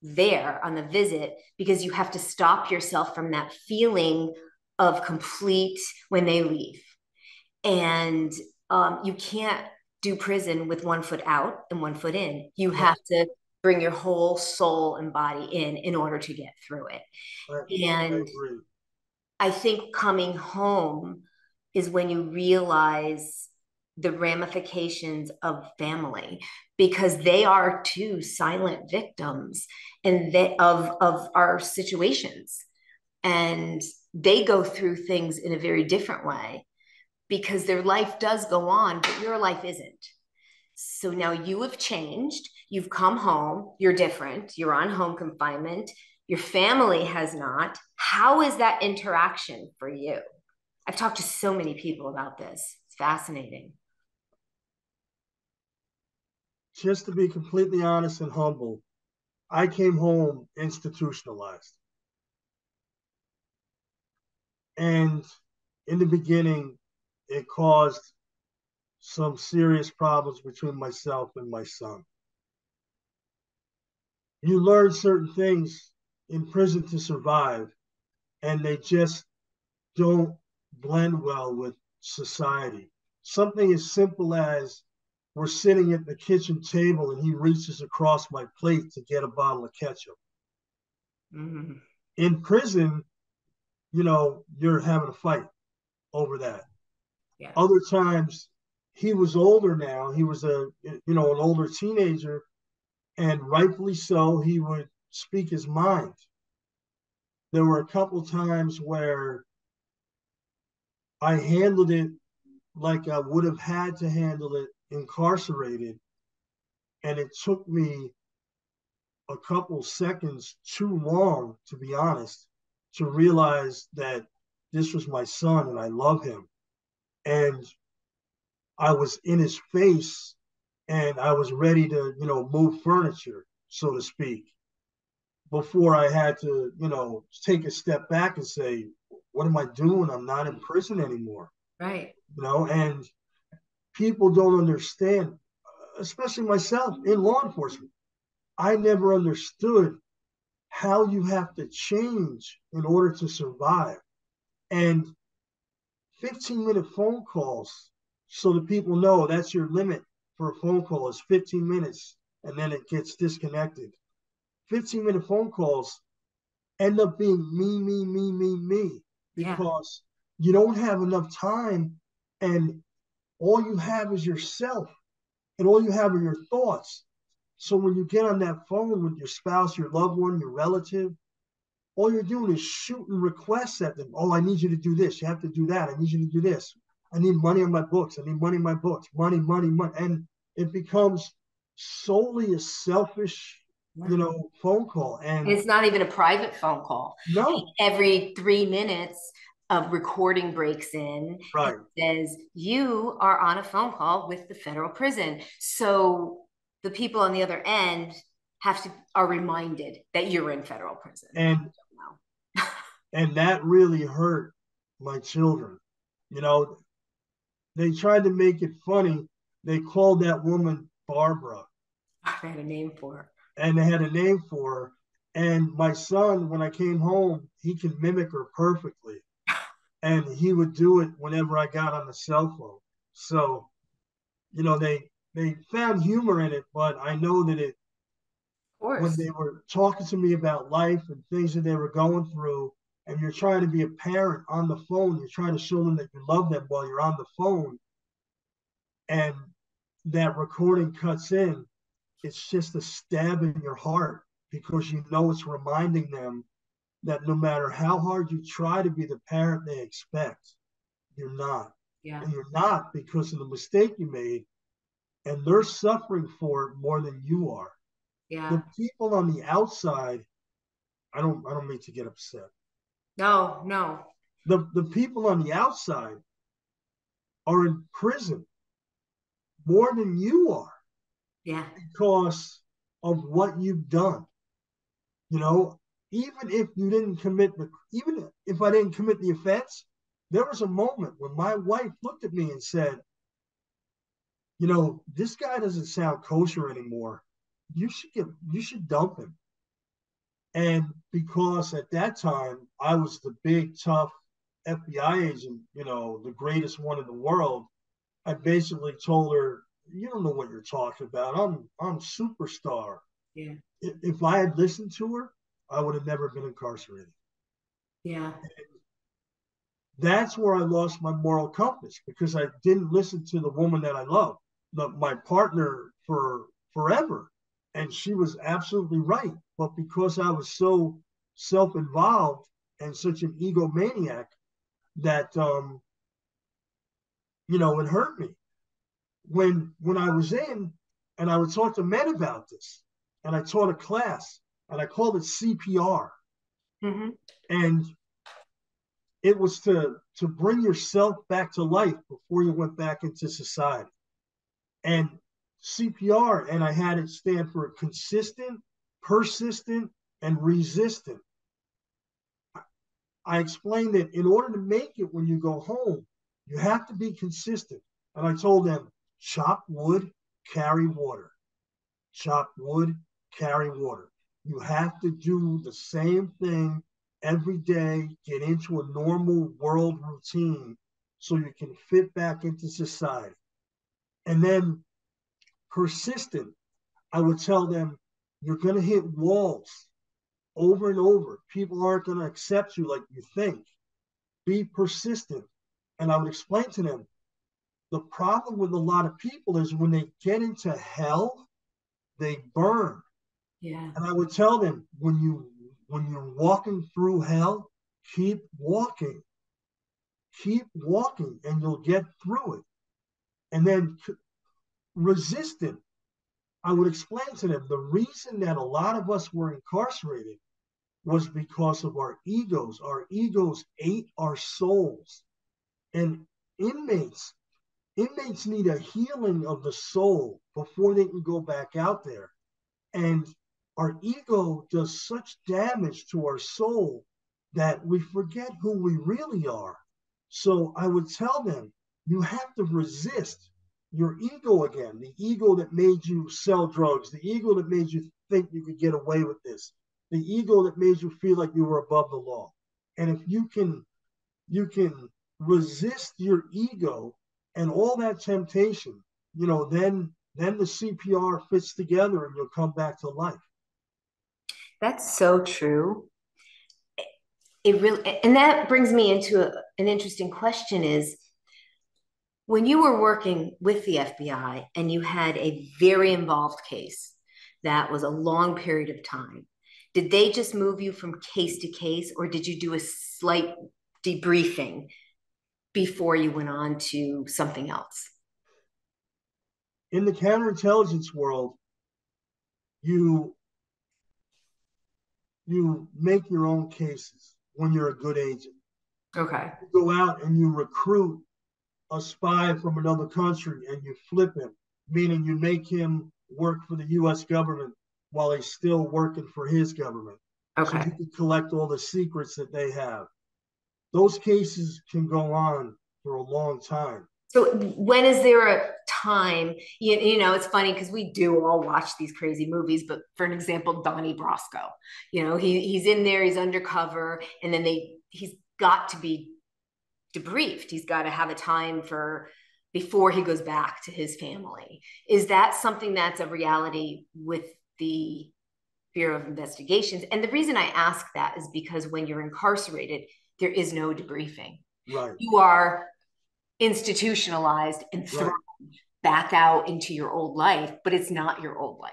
there on the visit because you have to stop yourself from that feeling of complete when they leave. And you can't do prison with one foot out and one foot in. You have Right. to bring your whole soul and body in order to get through it. I, I And agree. I think coming home is when you realize the ramifications of family because they are too silent victims and they, of our situations. And they go through things in a very different way because their life does go on, but your life isn't. So now you have changed. You've come home. You're different. You're on home confinement. Your family has not. How is that interaction for you? I've talked to so many people about this. It's fascinating. Just to be completely honest and humble, I came home institutionalized. And in the beginning, it caused some serious problems between myself and my son. You learn certain things in prison to survive, and they just don't blend well with society. Something as simple as we're sitting at the kitchen table and he reaches across my plate to get a bottle of ketchup. Mm-hmm. In prison, you're having a fight over that. Yeah. Other times, he was older now. He was an older teenager, and rightfully so, he would speak his mind. There were a couple times where I handled it like I would have had to handle it incarcerated, and it took me a couple seconds too long, to be honest, to realize that this was my son and I love him. And I was in his face and I was ready to, move furniture, so to speak, before I had to, take a step back and say, what am I doing? I'm not in prison anymore. Right. And people don't understand, especially myself in law enforcement. I never understood how you have to change in order to survive. And 15-minute phone calls, so that people know that's your limit for a phone call, is 15 minutes and then it gets disconnected. 15-minute phone calls end up being me, Yeah. because you don't have enough time, and all you have is yourself, and all you have are your thoughts. So when you get on that phone with your spouse, your loved one, your relative, all you're doing is shooting requests at them. Oh, I need you to do this. You have to do that. I need you to do this. I need money on my books. I need money in my books. Money, money, money. And it becomes solely a selfish, Yeah. phone call. And And it's not even a private phone call. no, Every 3 minutes, a recording breaks in and right. says, you are on a phone call with the federal prison. So the people on the other end are reminded that you're in federal prison. And and that really hurt my children. You know, they tried to make it funny. They called that woman Barbara, I had a name for her. and they had a name for her. And my son, when I came home, he can mimic her perfectly. And he would do it whenever I got on the cell phone. So, they found humor in it, but I know that Of when course. they were talking to me about life and things that they were going through, and you're trying to be a parent on the phone, you're trying to show them that you love them while you're on the phone, and that recording cuts in, it's just a stab in your heart, because it's reminding them that no matter how hard you try to be the parent they expect, you're not. Yeah. And you're not because of the mistake you made, and they're suffering for it more than you are. Yeah. The people on the outside, I don't mean to get upset. No, no. The people on the outside are in prison more than you are, Yeah. because of what you've done. You know, even if I didn't commit the offense, there was a moment when my wife looked at me and said, this guy doesn't sound kosher anymore. You should dump him. And because at that time I was the big tough FBI agent, the greatest one in the world, I basically told her, "You don't know what you're talking about. I'm superstar." Yeah. If I had listened to her, I would have never been incarcerated. Yeah. That's where I lost my moral compass, because I didn't listen to the woman that I love, my partner for forever. And she was absolutely right. But because I was so self involved, and such an egomaniac that it hurt me. When I was in and I would talk to men about this, and I taught a class and I called it CPR. Mm-hmm. And it was to bring yourself back to life before you went back into society. And CPR, and I had it stand for consistent, persistent, and resistant. I explained that in order to make it when you go home, you have to be consistent. And I told them, chop wood, carry water. Chop wood, carry water. You have to do the same thing every day, get into a normal world routine so you can fit back into society. And then persistent, I would tell them, you're going to hit walls over and over. People aren't going to accept you like you think. Be persistent. And I would explain to them, the problem with a lot of people is when they get into hell, they burn. Yeah. And I would tell them, when you're walking through hell, keep walking. Keep walking and you'll get through it. And then resistant, I would explain to them the reason that a lot of us were incarcerated was because of our egos. Our egos ate our souls. And inmates need a healing of the soul before they can go back out there. And our ego does such damage to our soul that we forget who we really are. So I would tell them, you have to resist your ego again, the ego that made you sell drugs, the ego that made you think you could get away with this, the ego that made you feel like you were above the law. And if you can resist your ego and all that temptation, then the CPR fits together and you'll come back to life. That's so true. It really, and that brings me into an interesting question is, when you were working with the FBI and you had a very involved case that was a long period of time, did they just move you from case to case, or did you do a slight debriefing before you went on to something else? In the counterintelligence world, you make your own cases when you're a good agent. Okay. You go out and you recruit a spy from another country and you flip him, meaning you make him work for the US government while he's still working for his government. So Okay. you can collect all the secrets that they have. Those cases can go on for a long time. So when is there a time, it's funny because we do all watch these crazy movies, but for an example, Donnie Brasco, he's in there, he's undercover, and then he's got to be debriefed. He's got to have a time before he goes back to his family. Is that something that's a reality with the Bureau of Investigations? And the reason I ask that is because when you're incarcerated, there is no debriefing. Right. You are institutionalized and thrown back out into your old life, but it's not your old life.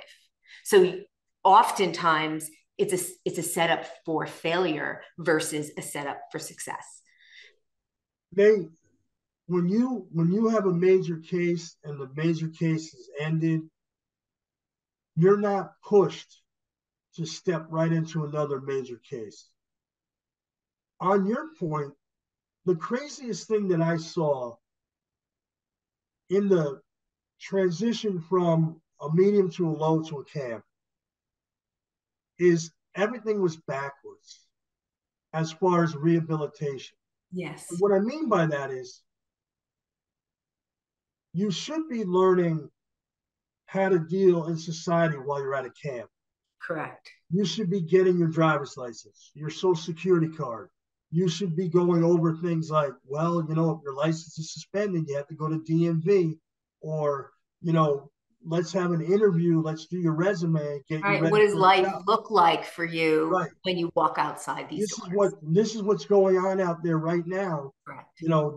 So oftentimes it's a setup for failure versus a setup for success. When you have a major case and the major case is ended, you're not pushed to step right into another major case. On your point, the craziest thing that I saw in the transition from a medium to a low to a camp is everything was backwards as far as rehabilitation. Yes. And what I mean by that is you should be learning how to deal in society while you're at a camp. Correct. You should be getting your driver's license, your social security card. You should be going over things like, well, if your license is suspended, you have to go to DMV, or, let's have an interview. Let's do your resume, get you ready. What does for life job. look like for you Right. when you walk outside these doors? This is what's going on out there right now. Correct.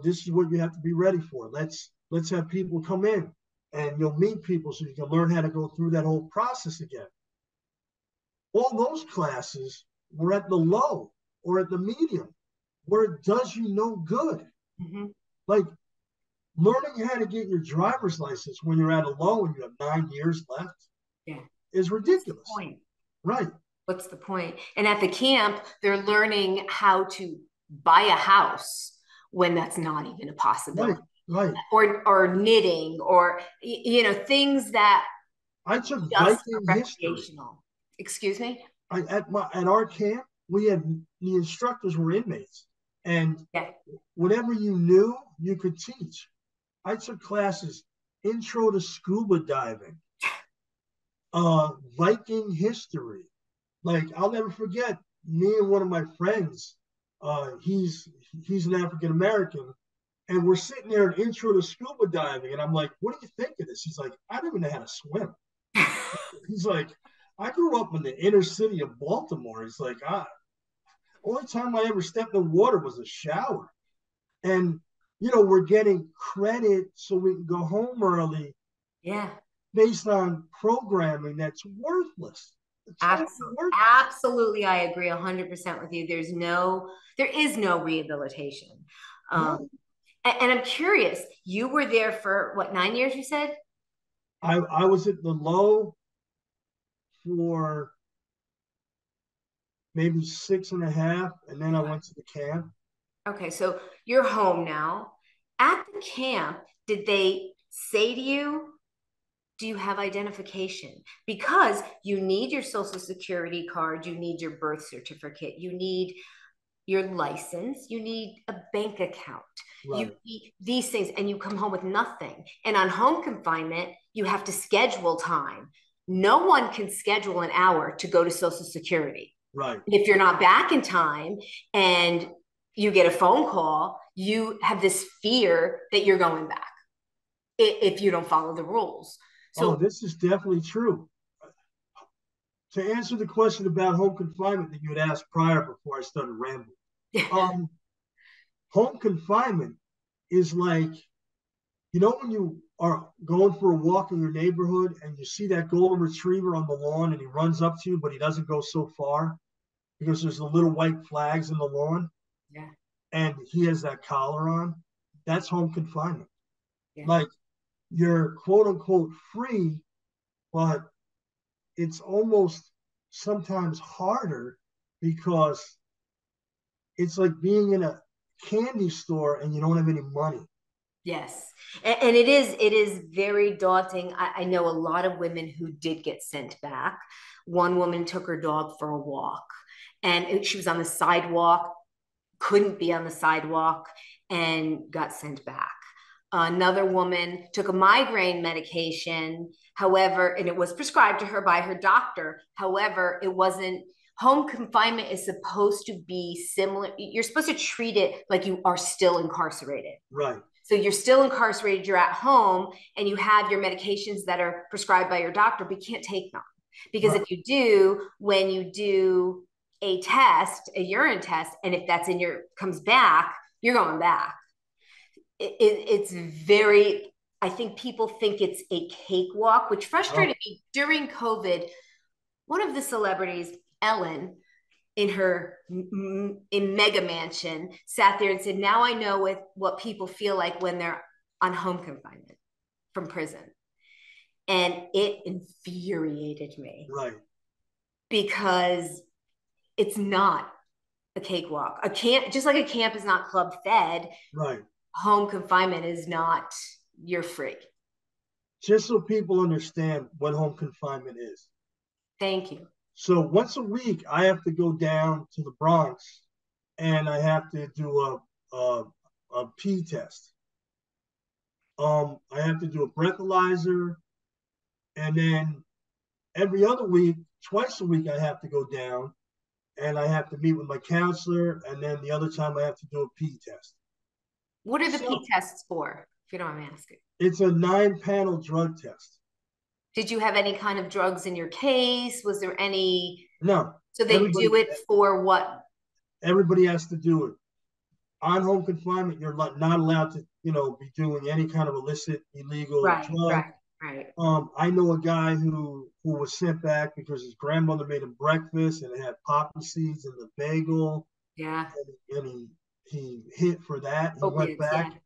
This is what you have to be ready for. Let's have people come in and you'll meet people so you can learn how to go through that whole process again. All those classes were at the low. or at the medium where it does you no good. Mm-hmm. Like learning how to get your driver's license when you're at a low and you have 9 years left Yeah. is What's the ridiculous. point? Right. What's the point? And at the camp, they're learning how to buy a house when that's not even a Right. possibility. Right. Or knitting or things that I took just are Viking history. recreational. Excuse me? At our camp, we had the instructors were inmates, and Yeah. whatever you knew, you could teach. I took classes, intro to scuba diving, Viking history. Like I'll never forget me and one of my friends. He's an African American, and we're sitting there in intro to scuba diving, and I'm like, "What do you think of this?" He's like, "I don't even know how to swim." He's like, "I grew up in the inner city of Baltimore." He's like, only time I ever stepped in water was a shower. And, we're getting credit so we can go home early Yeah. based on programming that's worthless. It's totally Absolutely. worthless. Absolutely. I agree 100% with you. There is no rehabilitation. Um, No, and I'm curious, you were there for what, 9 years, you said? I was at the low for maybe 6.5, and then I went to the camp. Okay, so you're home now. At the camp, did they say to you, do you have identification? Because you need your social security card, you need your birth certificate, you need your license, you need a bank account, you Right, need these things, and you come home with nothing. And on home confinement, you have to schedule time. No one can schedule an hour to go to Social Security. right. If you're not back in time and you get a phone call, you have this fear that you're going back if you don't follow the rules. Oh, So, this is definitely true. To answer the question about home confinement that you had asked prior before I started rambling, um, home confinement is like, when you are going for a walk in your neighborhood and you see that golden retriever on the lawn and he runs up to you, but he doesn't go so far because there's the little white flags in the lawn yeah, and he has that collar on. That's home confinement. yeah. Like you're quote unquote free, but it's almost sometimes harder because it's like being in a candy store and you don't have any money. Yes. And it is very daunting. I know a lot of women who did get sent back. One woman took her dog for a walk and she was on the sidewalk, couldn't be on the sidewalk, and got sent back. Another woman took a migraine medication, however, and it was prescribed to her by her doctor. However, it wasn't. Home confinement is supposed to be similar. You're supposed to treat it like you are still incarcerated. Right, So you're still incarcerated, you're at home, and you have your medications that are prescribed by your doctor, but you can't take them. Because right. if you do, when you do a test, a urine test, and if that's in your comes back, you're going back. It's very, I think people think it's a cakewalk, which Oh, frustrated me during COVID. One of the celebrities, Ellen, in her in mega mansion sat there and said, now I know what people feel like when they're on home confinement from prison. And it infuriated me right, because it's not a cakewalk. A camp, just like a camp is not club fed, right. home confinement is not, you're free. Just so people understand what home confinement is. Thank you. So once a week, I have to go down to the Bronx and I have to do a pee test. I have to do a breathalyzer, and then every other week, twice a week, I have to go down and I have to meet with my counselor, and then the other time I have to do a pee test. What are the So P tests for, if you don't mind me asking? it's a 9 panel drug test. Did you have any kind of drugs in your case? Was there any? No, So they everybody do it for what? everybody has to do it. On home confinement, you're not allowed to, be doing any kind of illicit, illegal Right, drug. right, right. I know a guy who was sent back because his grandmother made him breakfast and it had poppy seeds in the bagel. Yeah. and he hit for that. He went Opiates. back.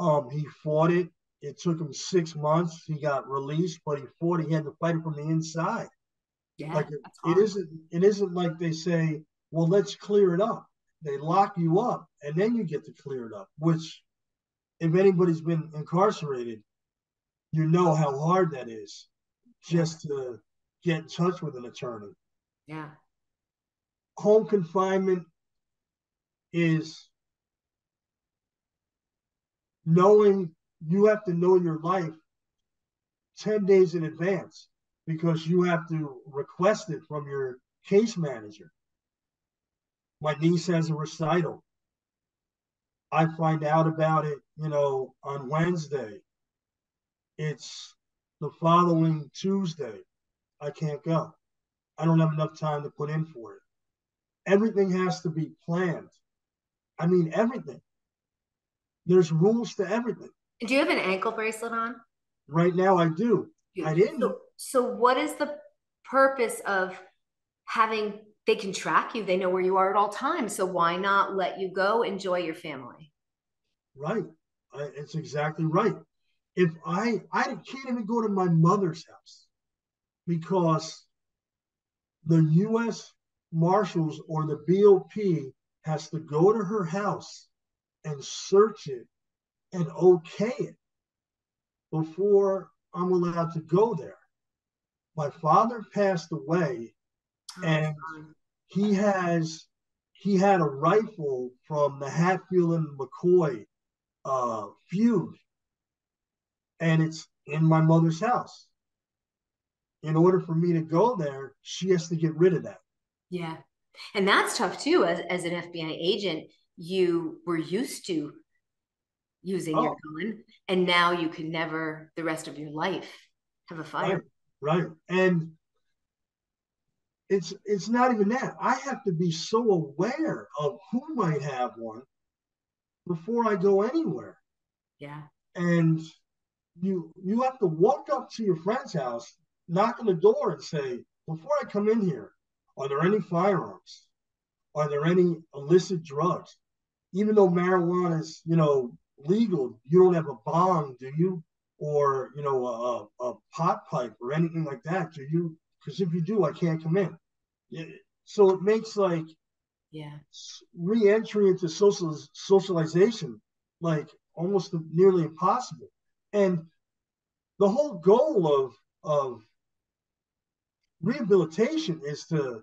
Yeah. He fought it. It took him 6 months. He got released, but he fought. He had to fight it from the inside. Yeah. Like That's it hard. isn't. It isn't like they say, "Well, let's clear it up." They lock you up, and then you get to clear it up. Which, if anybody's been incarcerated, you know how hard that is, Yeah. just to get in touch with an attorney. Yeah. Home confinement is knowing you have to know your life 10 days in advance because you have to request it from your case manager. My niece has a recital. I find out about it, on Wednesday. It's the following Tuesday. I can't go. I don't have enough time to put in for it. Everything has to be planned. I mean, everything. There's rules to everything. Do you have an ankle bracelet on? Right now, I do. I didn't. So what is the purpose of having, they can track you, they know where you are at all times. So why not let you go enjoy your family? Right. It's exactly right. If I can't even go to my mother's house because the U.S. Marshals or the BOP has to go to her house and search it and okay it before I'm allowed to go there. My father passed away, Oh, and fine. he has he had a rifle from the Hatfield and McCoy feud, and it's in my mother's house. In order for me to go there, she has to get rid of that. Yeah. And that's tough too. As an FBI agent, you were used to using your Oh, gun, and now you can never, the rest of your life, have a right, firearm. right. And it's not even that. I have to be so aware of who might have one before I go anywhere. Yeah. And you have to walk up to your friend's house, knock on the door, and say, before I come in here, are there any firearms? Are there any illicit drugs? Even though marijuana is, legal, you don't have a bong, do you? Or, a pot pipe or anything like that, do you? Because if you do, I can't come in. So it makes like Yeah. re-entry into socialization like almost nearly impossible. And the whole goal of rehabilitation is to,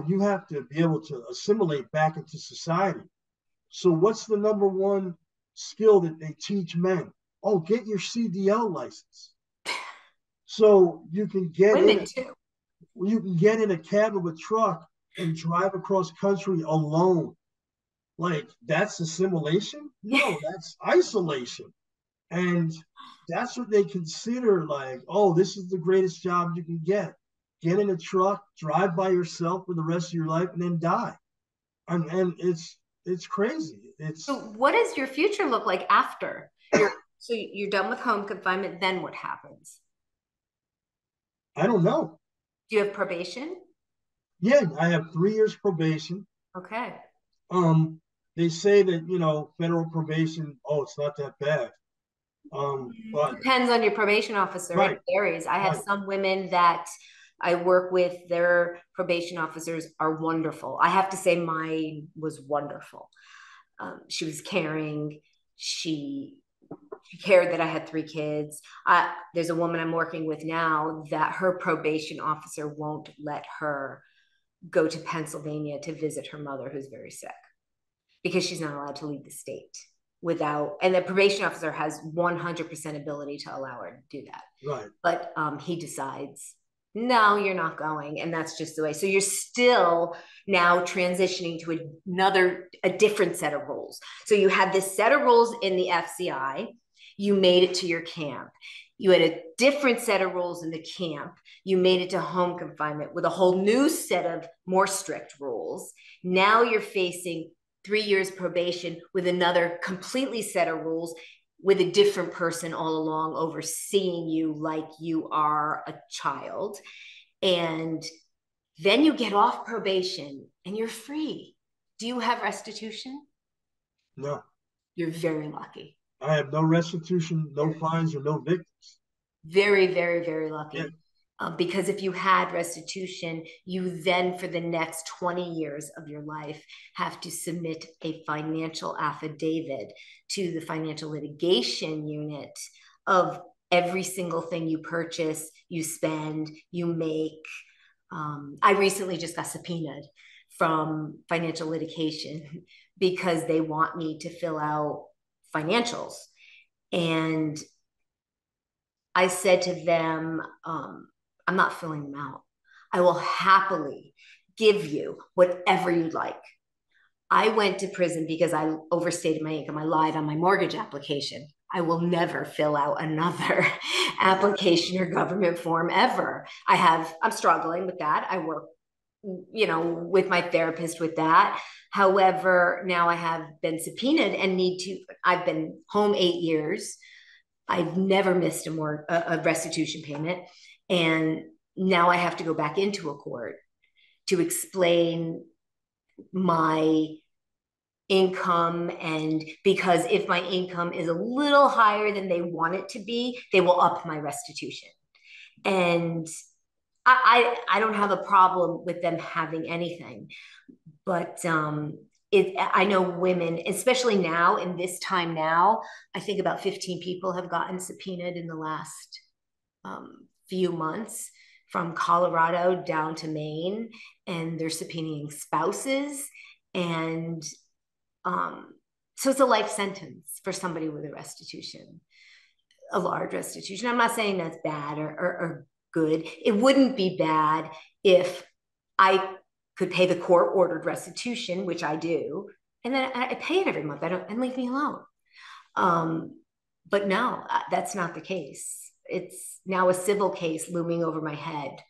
you have to be able to assimilate back into society. So what's the number one skill that they teach men? Oh, get your CDL license. So Women too. you can get in a cab of a truck and drive across country alone. Like that's assimilation? Yeah. No, that's isolation. And that's what they consider like, oh, this is the greatest job you can get. Get in a truck, drive by yourself for the rest of your life, and then die. And it's crazy. So what does your future look like after you're done with home confinement? Then what happens? I don't know. Do you have probation? Yeah, I have 3 years probation. Okay. They say that federal probation. Oh, it's not that bad. But Depends on your probation officer. It right, varies. I have right, some women that I work with, their probation officers are wonderful. I have to say, mine was wonderful. She was caring. She cared that I had 3 kids. There's a woman I'm working with now that her probation officer won't let her go to Pennsylvania to visit her mother, who's very sick, because she's not allowed to leave the state without, and the probation officer has 100% ability to allow her to do that. right. But he decides, no, you're not going. And that's just the way. So you're still now transitioning to a different set of rules. So you had this set of rules in the FCI, you made it to your camp. You had a different set of rules in the camp. You made it to home confinement with a whole new set of more strict rules. Now you're facing 3 years probation with another completely set of rules with a different person all along overseeing you like you are a child. And then you get off probation and you're free. Do you have restitution? No, You're very lucky. I have no restitution, no You're fines, or no victims. very, very, very Yeah, lucky. Because if you had restitution, you then, for the next 20 years of your life, have to submit a financial affidavit to the financial litigation unit of every single thing you purchase, you spend, you make. I recently just got subpoenaed from financial litigation because they want me to fill out financials. And I said to them, I'm not filling them out. I will happily give you whatever you'd like. I went to prison because I overstated my income. I lied on my mortgage application. I will never fill out another application or government form ever. I'm struggling with that. I work, with my therapist with that. However, now I have been subpoenaed and I've been home 8 years. I've never missed a restitution payment. And now I have to go back into a court to explain my income. And because if my income is a little higher than they want it to be, they will up my restitution. And I don't have a problem with them having anything, but I know women, especially now in this time now, I think about 15 people have gotten subpoenaed in the last few months from Colorado down to Maine, and they're subpoenaing spouses. And so it's a life sentence for somebody with a large restitution. I'm not saying that's bad or good. It wouldn't be bad if I could pay the court ordered restitution, which I do, and then I pay it every month. And leave me alone. But no, that's not the case. It's now a civil case looming over my head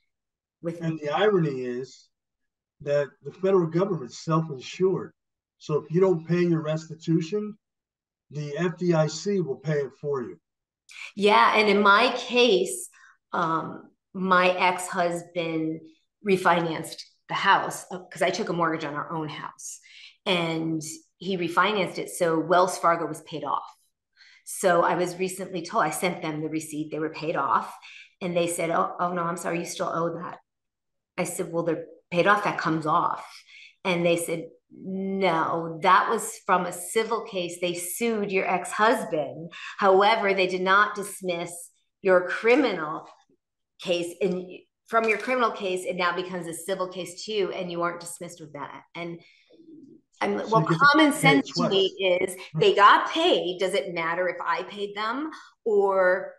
with and the irony is that the federal government's self-insured. So if you don't pay your restitution, the FDIC will pay it for you. Yeah, and in my case, my ex-husband refinanced the house because I took a mortgage on our own house, and he refinanced it so Wells Fargo was paid off. So I was recently told, I sent them the receipt, they were paid off, and they said, oh no, I'm sorry, you still owe that. I said, well, they're paid off, that comes off. And they said, no, that was from a civil case. They sued your ex-husband. However, they did not dismiss your criminal case. And from your criminal case, it now becomes a civil case too, and you aren't dismissed with that. And So common sense to me is they got paid. Does it matter if I paid them or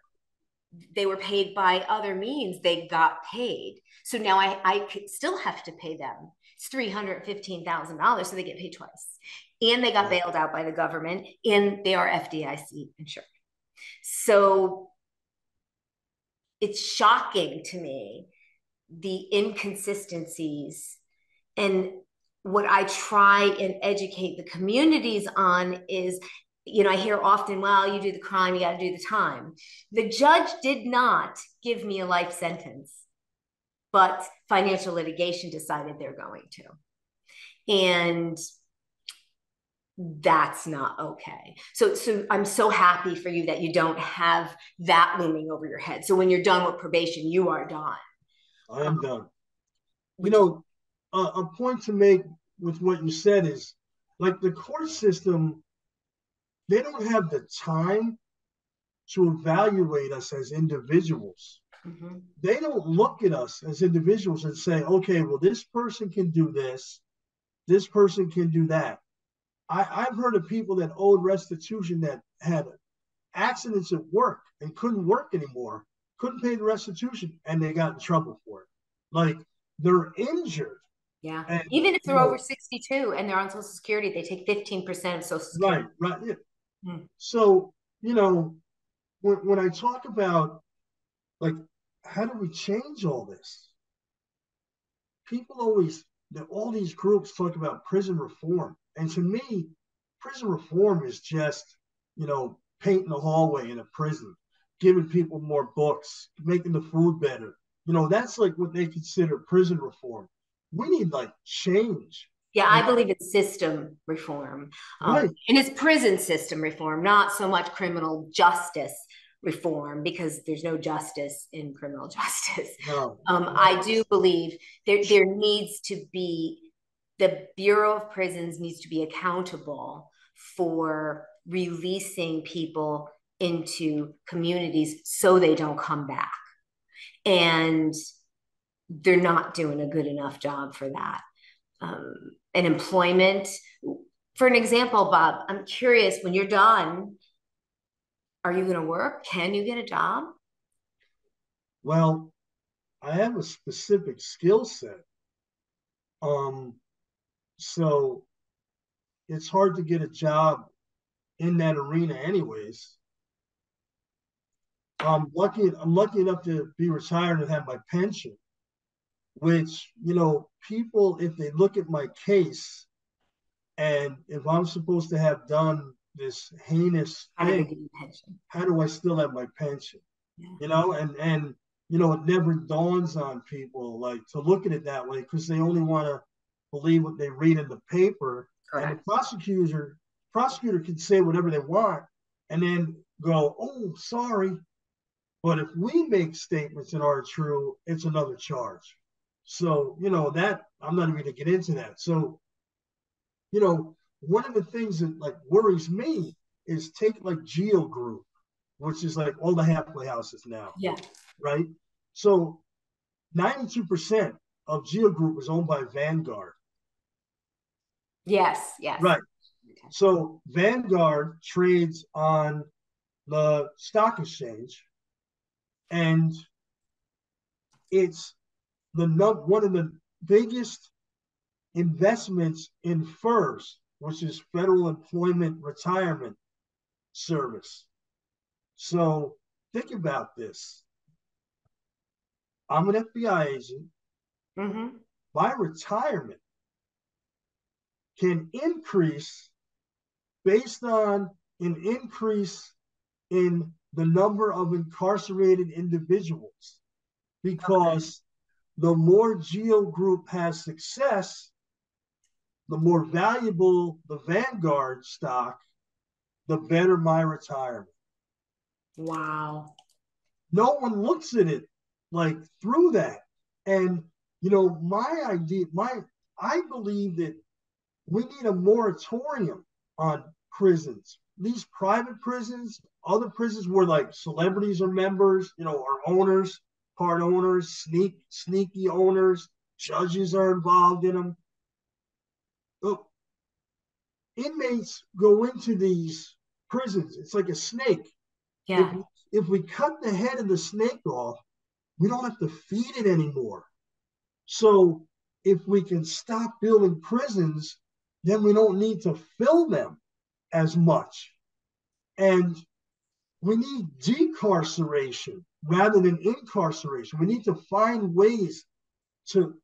they were paid by other means? They got paid. So now I could still have to pay them. It's $315,000, so they get paid twice. And they got bailed out by the government, and they are FDIC insured. So it's shocking to me, the inconsistencies. And what I try and educate the communities on is, I hear often, well, you do the crime, you got to do the time. The judge did not give me a life sentence, but financial litigation decided they're going to. And that's not okay. So I'm so happy for you that you don't have that looming over your head. So when you're done with probation, you are done. I am done. A point to make with what you said is, like, the court system, they don't have the time to evaluate us as individuals. Mm-hmm. They don't look at us as individuals and say, okay, well, this person can do this person can do that. I've heard of people that owed restitution that had accidents at work and couldn't work anymore, couldn't pay the restitution, and they got in trouble for it. Like, they're injured. Yeah. And, even if they're over 62 and they're on Social Security, they take 15% of Social Security. Right. Yeah. So, when I talk about, like, how do we change all this? People all these groups talk about prison reform. And to me, prison reform is just, painting a hallway in a prison, giving people more books, making the food better. That's like what they consider prison reform. We need, like, change. Yeah, I believe it's system reform, Right. and it's prison system reform, not so much criminal justice reform, because there's no justice in criminal justice. No. I No. do believe there needs to be, the Bureau of Prisons needs to be accountable for releasing people into communities so they don't come back. And they're not doing a good enough job for that. um, and employment. For an example, Bob, I'm curious, when you're done, are you going to work? Can you get a job? Well, I have a specific skill set. Um, so it's hard to get a job in that arena anyways. I'm lucky enough to be retired and have my pension, which, people, if they look at my case and if I'm supposed to have done this heinous How do they thing, give you pension? how do I still have my pension? Yeah. And it never dawns on people like to look at it that way because they only want to believe what they read in the paper. And the Correct. prosecutor can say whatever they want and then go, oh, sorry. But if we make statements that are true, it's another charge. So, that I'm not even going to get into that. So, one of the things that like worries me is take like Geo Group, which is like all the halfway houses now, Yeah. right? So 92% of Geo Group is owned by Vanguard. Yes. Yes. Right. Okay. So Vanguard trades on the stock exchange, and it's one of the biggest investments in FERS, which is Federal Employment Retirement Service. So think about this. I'm an FBI agent. Mm-hmm. My retirement can increase based on an increase in the number of incarcerated individuals because the more Geo Group has success, the more valuable the Vanguard stock, the better my retirement. Wow. No one looks at it like through that. And my idea, I believe that we need a moratorium on prisons. These private prisons, other prisons where like celebrities are members, are owners, part owners, sneaky owners, judges are involved in them. Look, inmates go into these prisons. It's like a snake. If Yeah. if we cut the head of the snake off, we don't have to feed it anymore. So if we can stop building prisons, then we don't need to fill them as much. And we need decarceration rather than incarceration. We need to find ways to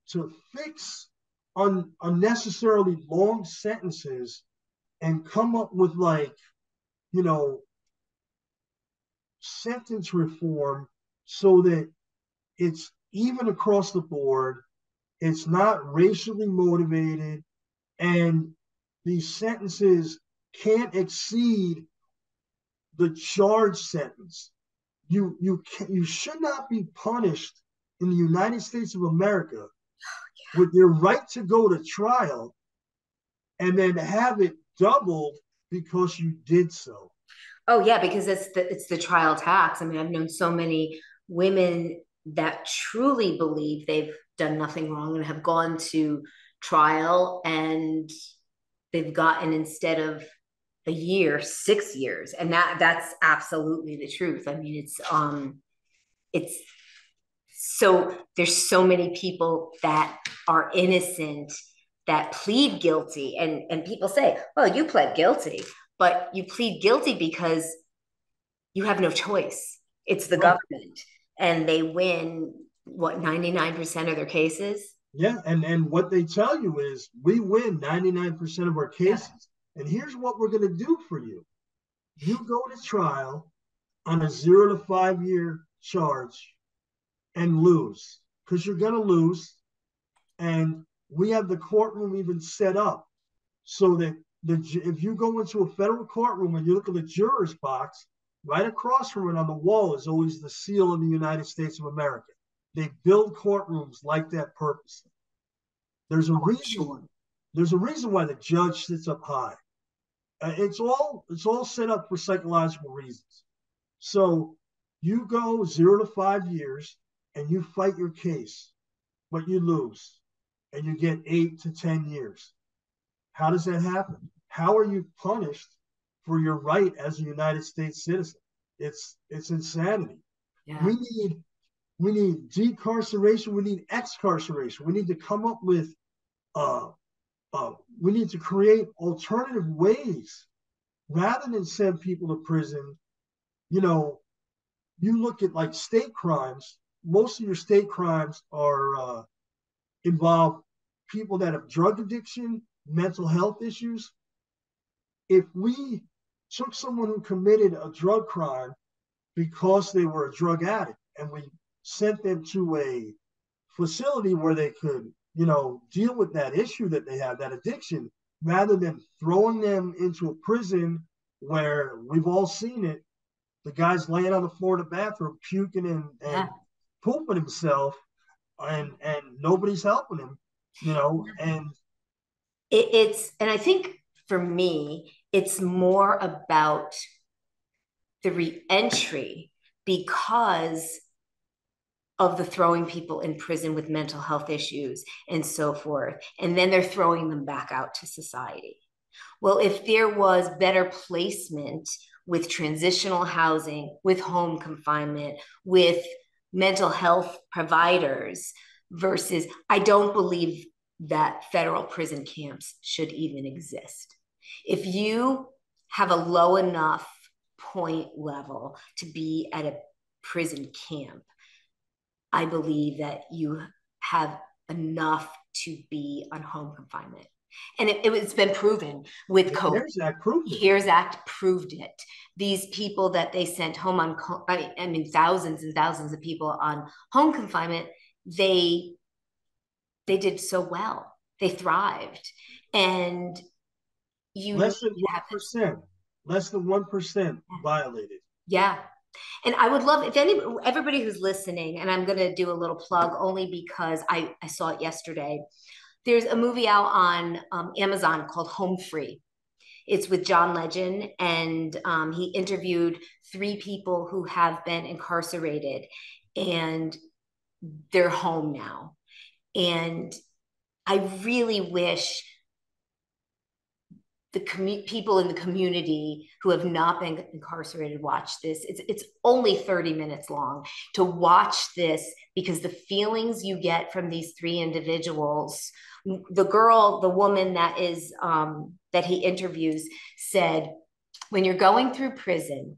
fix unnecessarily long sentences and come up with you know, sentence reform so that it's even across the board, it's not racially motivated, and these sentences can't exceed the charge sentence. You should not be punished in the United States of America with your right to go to trial and then have it doubled because you did so. Oh yeah, because it's the trial tax. I mean, I've known so many women that truly believe they've done nothing wrong and have gone to trial, and they've gotten, instead of a year, 6 years. And that's absolutely the truth. I mean, it's so, there's so many people that are innocent that plead guilty, and people say, well, you pled guilty, but you plead guilty because you have no choice. It's the Right. government, and they win, what, 99% of their cases. Yeah, and what they tell you is we win 99% of our Yeah. cases. And here's what we're going to do for you. You go to trial on a 0 to 5 year charge and lose because you're going to lose. And We have the courtroom even set up so that if you go into a federal courtroom and you look at the juror's box, right across from it on the wall is always the seal of the United States of America. They build courtrooms like that purposely. There's a reason. Sure. There's a reason why the judge sits up high. It's all set up for psychological reasons. So you go 0 to 5 years and you fight your case, but you lose, and you get 8 to 10 years. How does that happen? How are you punished for your right as a United States citizen? It's insanity. Yeah. We need decarceration. We need excarceration. We need to come up with we need to create alternative ways rather than send people to prison. You know, you look at like state crimes. Most of your state crimes are involve people that have drug addiction, mental health issues. If we took someone who committed a drug crime because they were a drug addict and we sent them to a facility where they could, deal with that issue that they have, that addiction, rather than throwing them into a prison where we've all seen it. The guy's laying on the floor of the bathroom, puking and pooping himself, and nobody's helping him, and and I think for me, it's more about the reentry because of the throwing people in prison with mental health issues and so forth. And then they're throwing them back out to society. Well, if there was better placement with transitional housing, with home confinement, with mental health providers versus, I don't believe that federal prison camps should even exist. If you have a low enough point level to be at a prison camp, I believe that you have enough to be on home confinement. And it's been proven with COVID. CARES Act proved it. These people that they sent home on, thousands and thousands of people on home confinement, they did so well. They thrived. And less than 1%, less than 1% violated. Yeah. And I would love if everybody who's listening, and I'm going to do a little plug only because I saw it yesterday. There's a movie out on Amazon called Home Free. It's with John Legend, and he interviewed 3 people who have been incarcerated, and they're home now. And I really wish the people in the community who have not been incarcerated watch this. It's only 30 minutes long to watch this, because the feelings you get from these 3 individuals, the woman that is that he interviews said, when you're going through prison,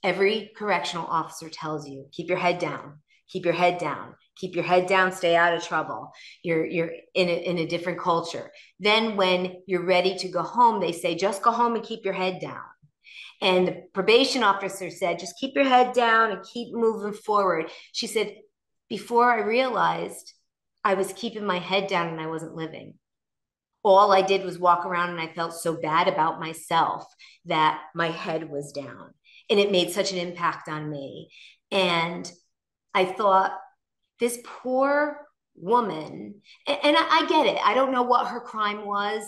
every correctional officer tells you, keep your head down, keep your head down, keep your head down, stay out of trouble. You're in a different culture. Then when you're ready to go home, they say, just go home and keep your head down. And the probation officer said, just keep your head down and keep moving forward. She said, before I realized I was keeping my head down and I wasn't living. All I did was walk around and I felt so bad about myself that my head was down. And it made such an impact on me. And I thought, this poor woman, and I get it. I don't know what her crime was.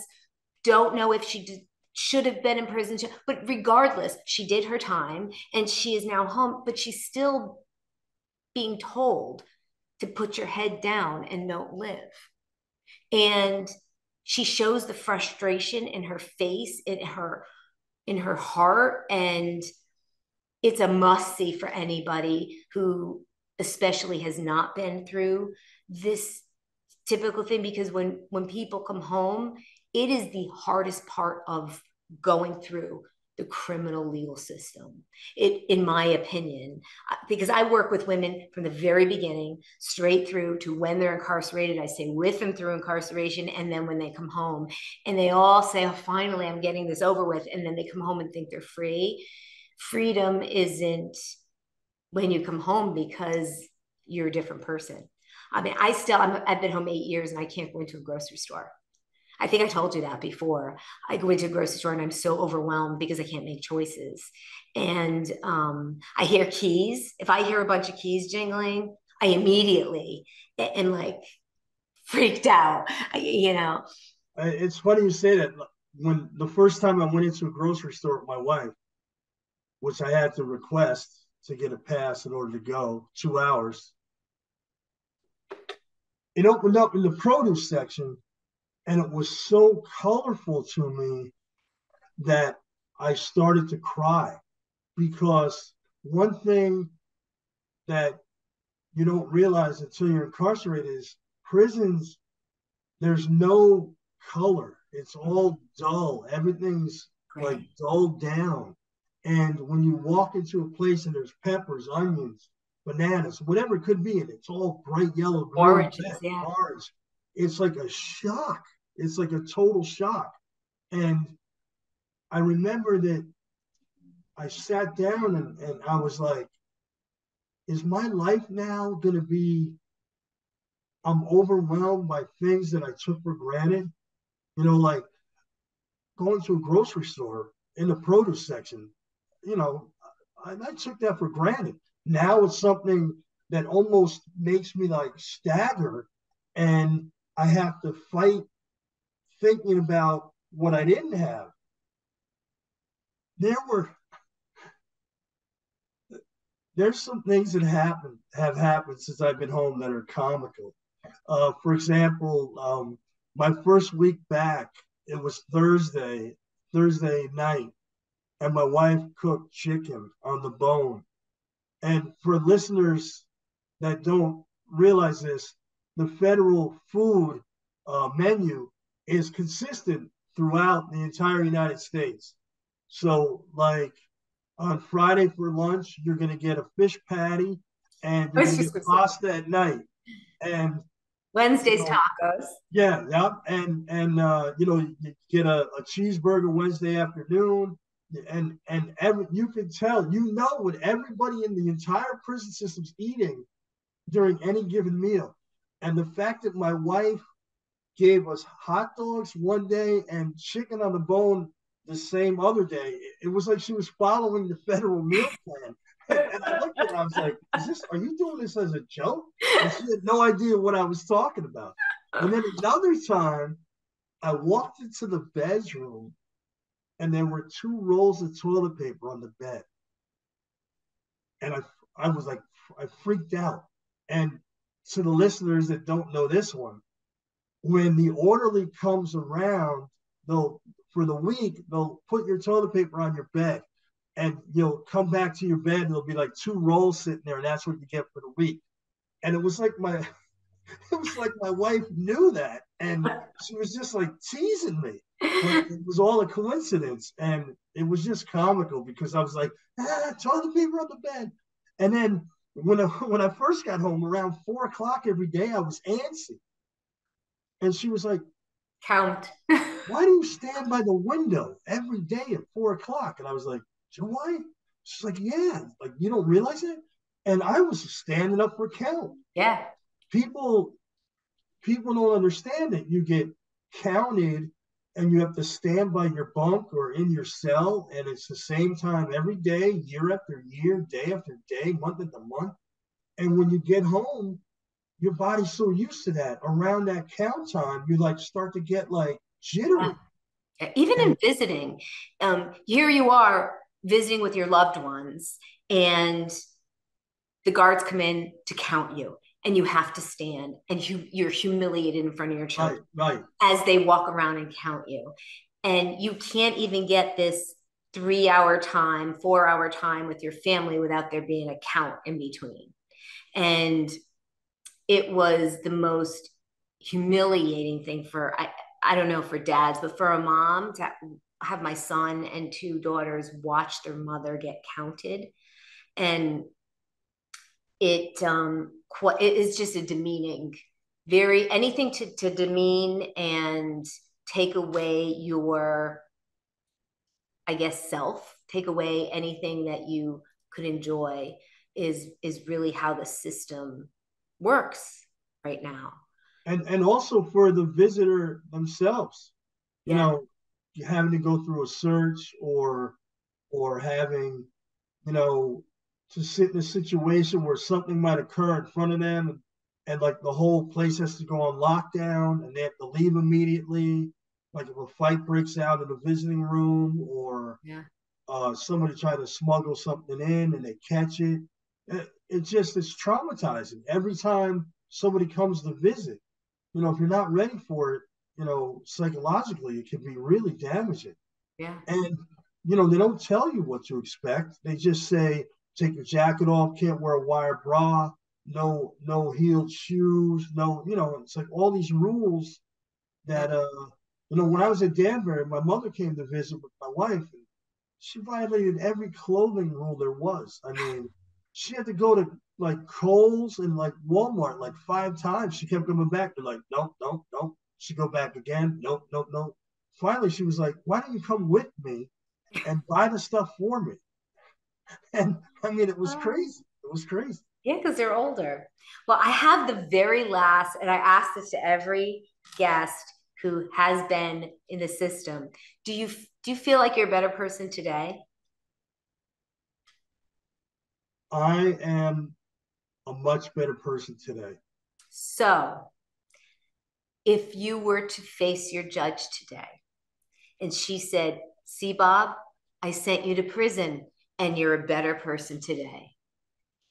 Don't know if she should have been in prison. But regardless, she did her time and she is now home. But she's still being told to put your head down and don't live. And she shows the frustration in her face, in her heart. And it's a must-see for anybody who especially has not been through this typical thing, because when people come home, it is the hardest part of going through the criminal legal system, in my opinion, because I work with women from the very beginning straight through to when they're incarcerated. I stay with them through incarceration, and then when they come home, and they all say, oh, finally, I'm getting this over with, and then they come home and think they're free. Freedom isn't when you come home because you're a different person. I mean, I've been home 8 years and I can't go into a grocery store. I think I told you that before. I go into a grocery store and I'm so overwhelmed because I can't make choices. And I hear keys. If I hear a bunch of keys jingling, I immediately am like freaked out, you know. It's funny you say that. When the first time I went into a grocery store with my wife, which I had to request to get a pass in order to go 2 hours, it opened up in the produce section and it was so colorful to me that I started to cry because one thing that you don't realize until you're incarcerated is prisons, there's no color. It's all dull. Everything's like Gray. dulled down. And when you walk into a place and there's peppers, onions, bananas, whatever it could be, and it's all bright yellow, green, red, Oranges, yeah. orange, it's like a shock. It's like a total shock. And I remember that I sat down and I was like, is my life now going to be, I'm overwhelmed by things that I took for granted? Like going to a grocery store in the produce section, you know, I took that for granted. Now it's something that almost makes me like stagger, and I have to fight thinking about what I didn't have. There were there's some things that have happened since I've been home that are comical. For example, my first week back, it was Thursday night, and my wife cooked chicken on the bone. And for listeners that don't realize this, the federal food menu is consistent throughout the entire United States. So, like on Friday for lunch, you're going to get a fish patty and I you're was going to just get gonna say pasta at night. And, you Wednesday's know, tacos. yeah, yeah. You get a cheeseburger Wednesday afternoon. And you can tell, what everybody in the entire prison system's eating during any given meal. And the fact that my wife gave us hot dogs one day and chicken on the bone the same other day, it was like she was following the federal meal plan. And I looked at her, I was like, are you doing this as a joke? And she had no idea what I was talking about. And then another time, I walked into the bedroom and there were two rolls of toilet paper on the bed. And I was like, I freaked out. And to the listeners that don't know this one, when the orderly comes around, for the week, they'll put your toilet paper on your bed and you'll come back to your bed and there'll be like two rolls sitting there and that's what you get for the week. And it was like my wife knew that and she was just like teasing me, but it was all a coincidence and it was just comical because I was like, toilet paper on the bed. And then when I first got home around 4 o'clock every day, I was antsy. And she was like, Count. why do you stand by the window every day at 4 o'clock? And I was like, do I? She's like, yeah. Like, you don't realize it? And I was standing up for count. Yeah. People people don't understand it. You get counted and you have to stand by your bunk or in your cell, and it's the same time every day, year after year, day after day, month after month. And when you get home, your body's so used to that. Around that count time, you like start to get like jittery. Even in And visiting, here you are visiting with your loved ones, and the guards come in to count you, and you have to stand, and you're humiliated in front of your right, children right. as they walk around and count you. And you can't even get this 3 hour time, 4 hour time with your family without there being a count in between. And it was the most humiliating thing I don't know for dads, but for a mom to have my son and two daughters watch their mother get counted. And it is just a demeaning, very anything to demean and take away your, I guess, self, take away anything that you could enjoy is really how the system works. right now. And also for the visitor themselves, you Yeah, know, having to go through a search or having, you know, to sit in a situation where something might occur in front of them and like the whole place has to go on lockdown and they have to leave immediately. Like if a fight breaks out in the visiting room or yeah, somebody try to smuggle something in and they catch it. It's traumatizing every time somebody comes to visit. If you're not ready for it, psychologically, it can be really damaging. yeah, And, they don't tell you what to expect. They just say, take your jacket off, can't wear a wire bra, no heeled shoes, no, it's like all these rules yeah. that, when I was at Danbury, my mother came to visit with my wife, and she violated every clothing rule there was. I mean, she had to go to like Kohl's and like Walmart like 5 times. She kept coming back. They're like, nope, nope, nope. She go back again. Nope, nope, nope. Finally, she was like, why don't you come with me and buy the stuff for me? And I mean, it was Oh. crazy. It was crazy. Yeah, because they're older. Well, I have the very last, and I ask this to every guest who has been in the system. Do you feel like you're a better person today? I am a much better person today. So, if you were to face your judge today and she said, "See, Bob, I sent you to prison and you're a better person today."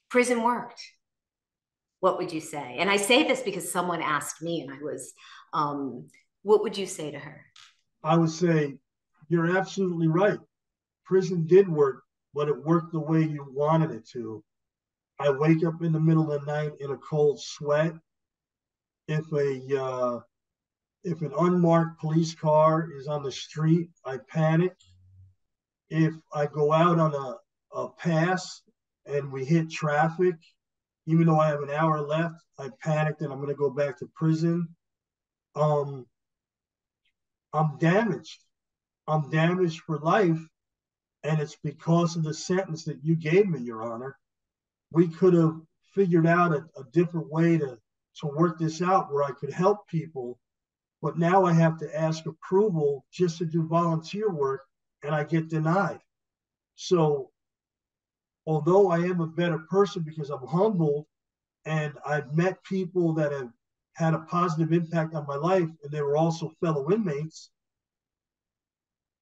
Prison worked. What would you say? And I say this because someone asked me, and I was, what would you say to her? I would say you're absolutely right. Prison did work, but it worked the way you wanted it to. I wake up in the middle of the night in a cold sweat. If a if an unmarked police car is on the street, I panic. If I go out on a pass and we hit traffic, even though I have an hour left, I panicked and I'm going to go back to prison. Um, I'm damaged. I'm damaged for life, and it's because of the sentence that you gave me, Your Honor. We could have figured out a different way to work this out where I could help people. But now I have to ask approval just to do volunteer work, and I get denied. So, although I am a better person because I'm humbled and I've met people that have had a positive impact on my life, and they were also fellow inmates,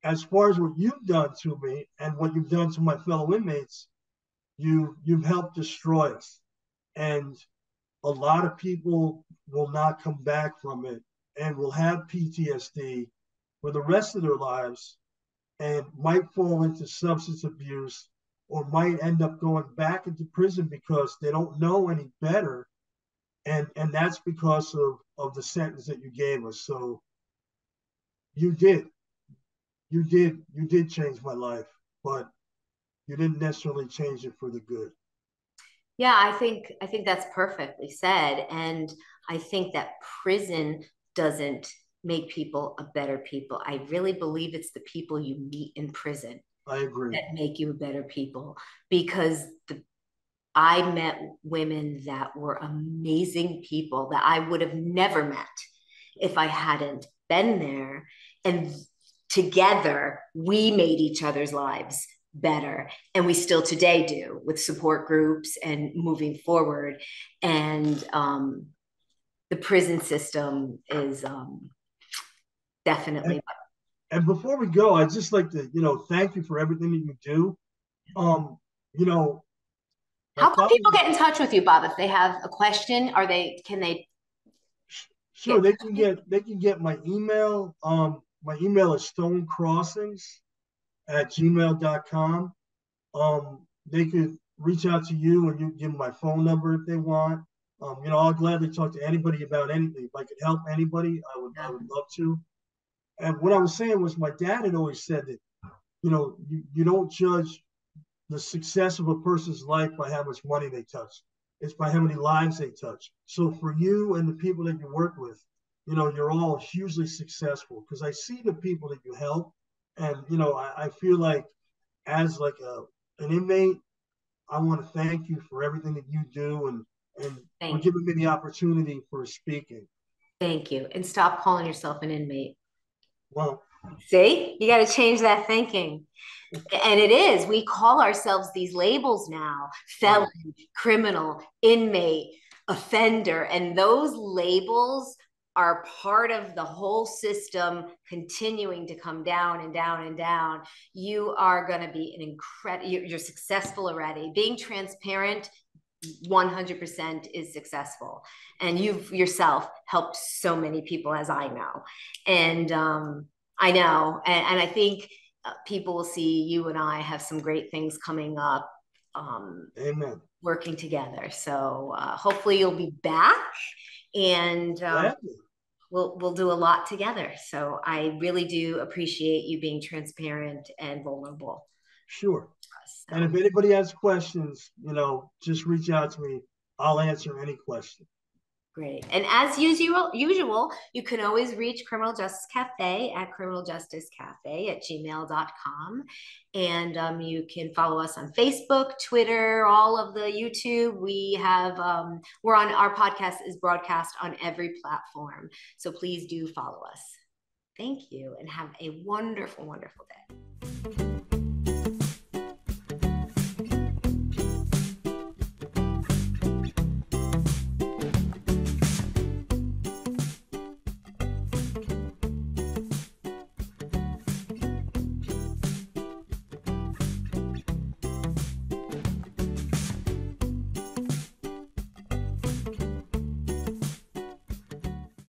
as far as what you've done to me and what you've done to my fellow inmates, you've helped destroy us. And a lot of people will not come back from it and will have PTSD for the rest of their lives and might fall into substance abuse or might end up going back into prison because they don't know any better. And that's because of the sentence that you gave us. So you did. You did change my life, but you didn't necessarily change it for the good. Yeah, I think that's perfectly said. And I think that prison doesn't make people a better people. I really believe it's the people you meet in prison I agree. that make you a better people because I met women that were amazing people that I would have never met if I hadn't been there. And together, we made each other's lives better. And we still today do with support groups and moving forward. And the prison system is And, definitely. and before we go, I'd just like to, thank you for everything that you do. Um, you know, my How can father, people get in touch with you, Bob, if they have a question? Can they get sure, they can get my email. My email is stonecrossings@gmail.com. They could reach out to you and you give them my phone number if they want. I'll gladly talk to anybody about anything. If I could help anybody, I would love to. And what I was saying was my dad had always said that, you don't judge the success of a person's life by how much money they touch. It's by how many lives they touch. So for you and the people that you work with, you're all hugely successful because I see the people that you help. And, I feel like as like an inmate, I want to thank you for everything that you do and for Thank you. giving me the opportunity for speaking. Thank you. And stop calling yourself an inmate. Well, See, you got to change that thinking. And it is, we call ourselves these labels now: felon, criminal, inmate, offender. And those labels are part of the whole system continuing to come down and down and down. You are going to be an incredible, you're successful already. Being transparent 100% is successful. And you've yourself helped so many people, as I know. And I know. And I think people will see you and I have some great things coming up. Amen. Working together. So hopefully you'll be back, and we'll do a lot together. So I really do appreciate you being transparent and vulnerable. Sure. So. And if anybody has questions, just reach out to me. I'll answer any question. Great. And as usual, you can always reach Criminal Justice Cafe at criminaljusticecafe@gmail.com. And you can follow us on Facebook, Twitter, all of the YouTube. We have, our podcast is broadcast on every platform. So please do follow us. Thank you and have a wonderful, wonderful day.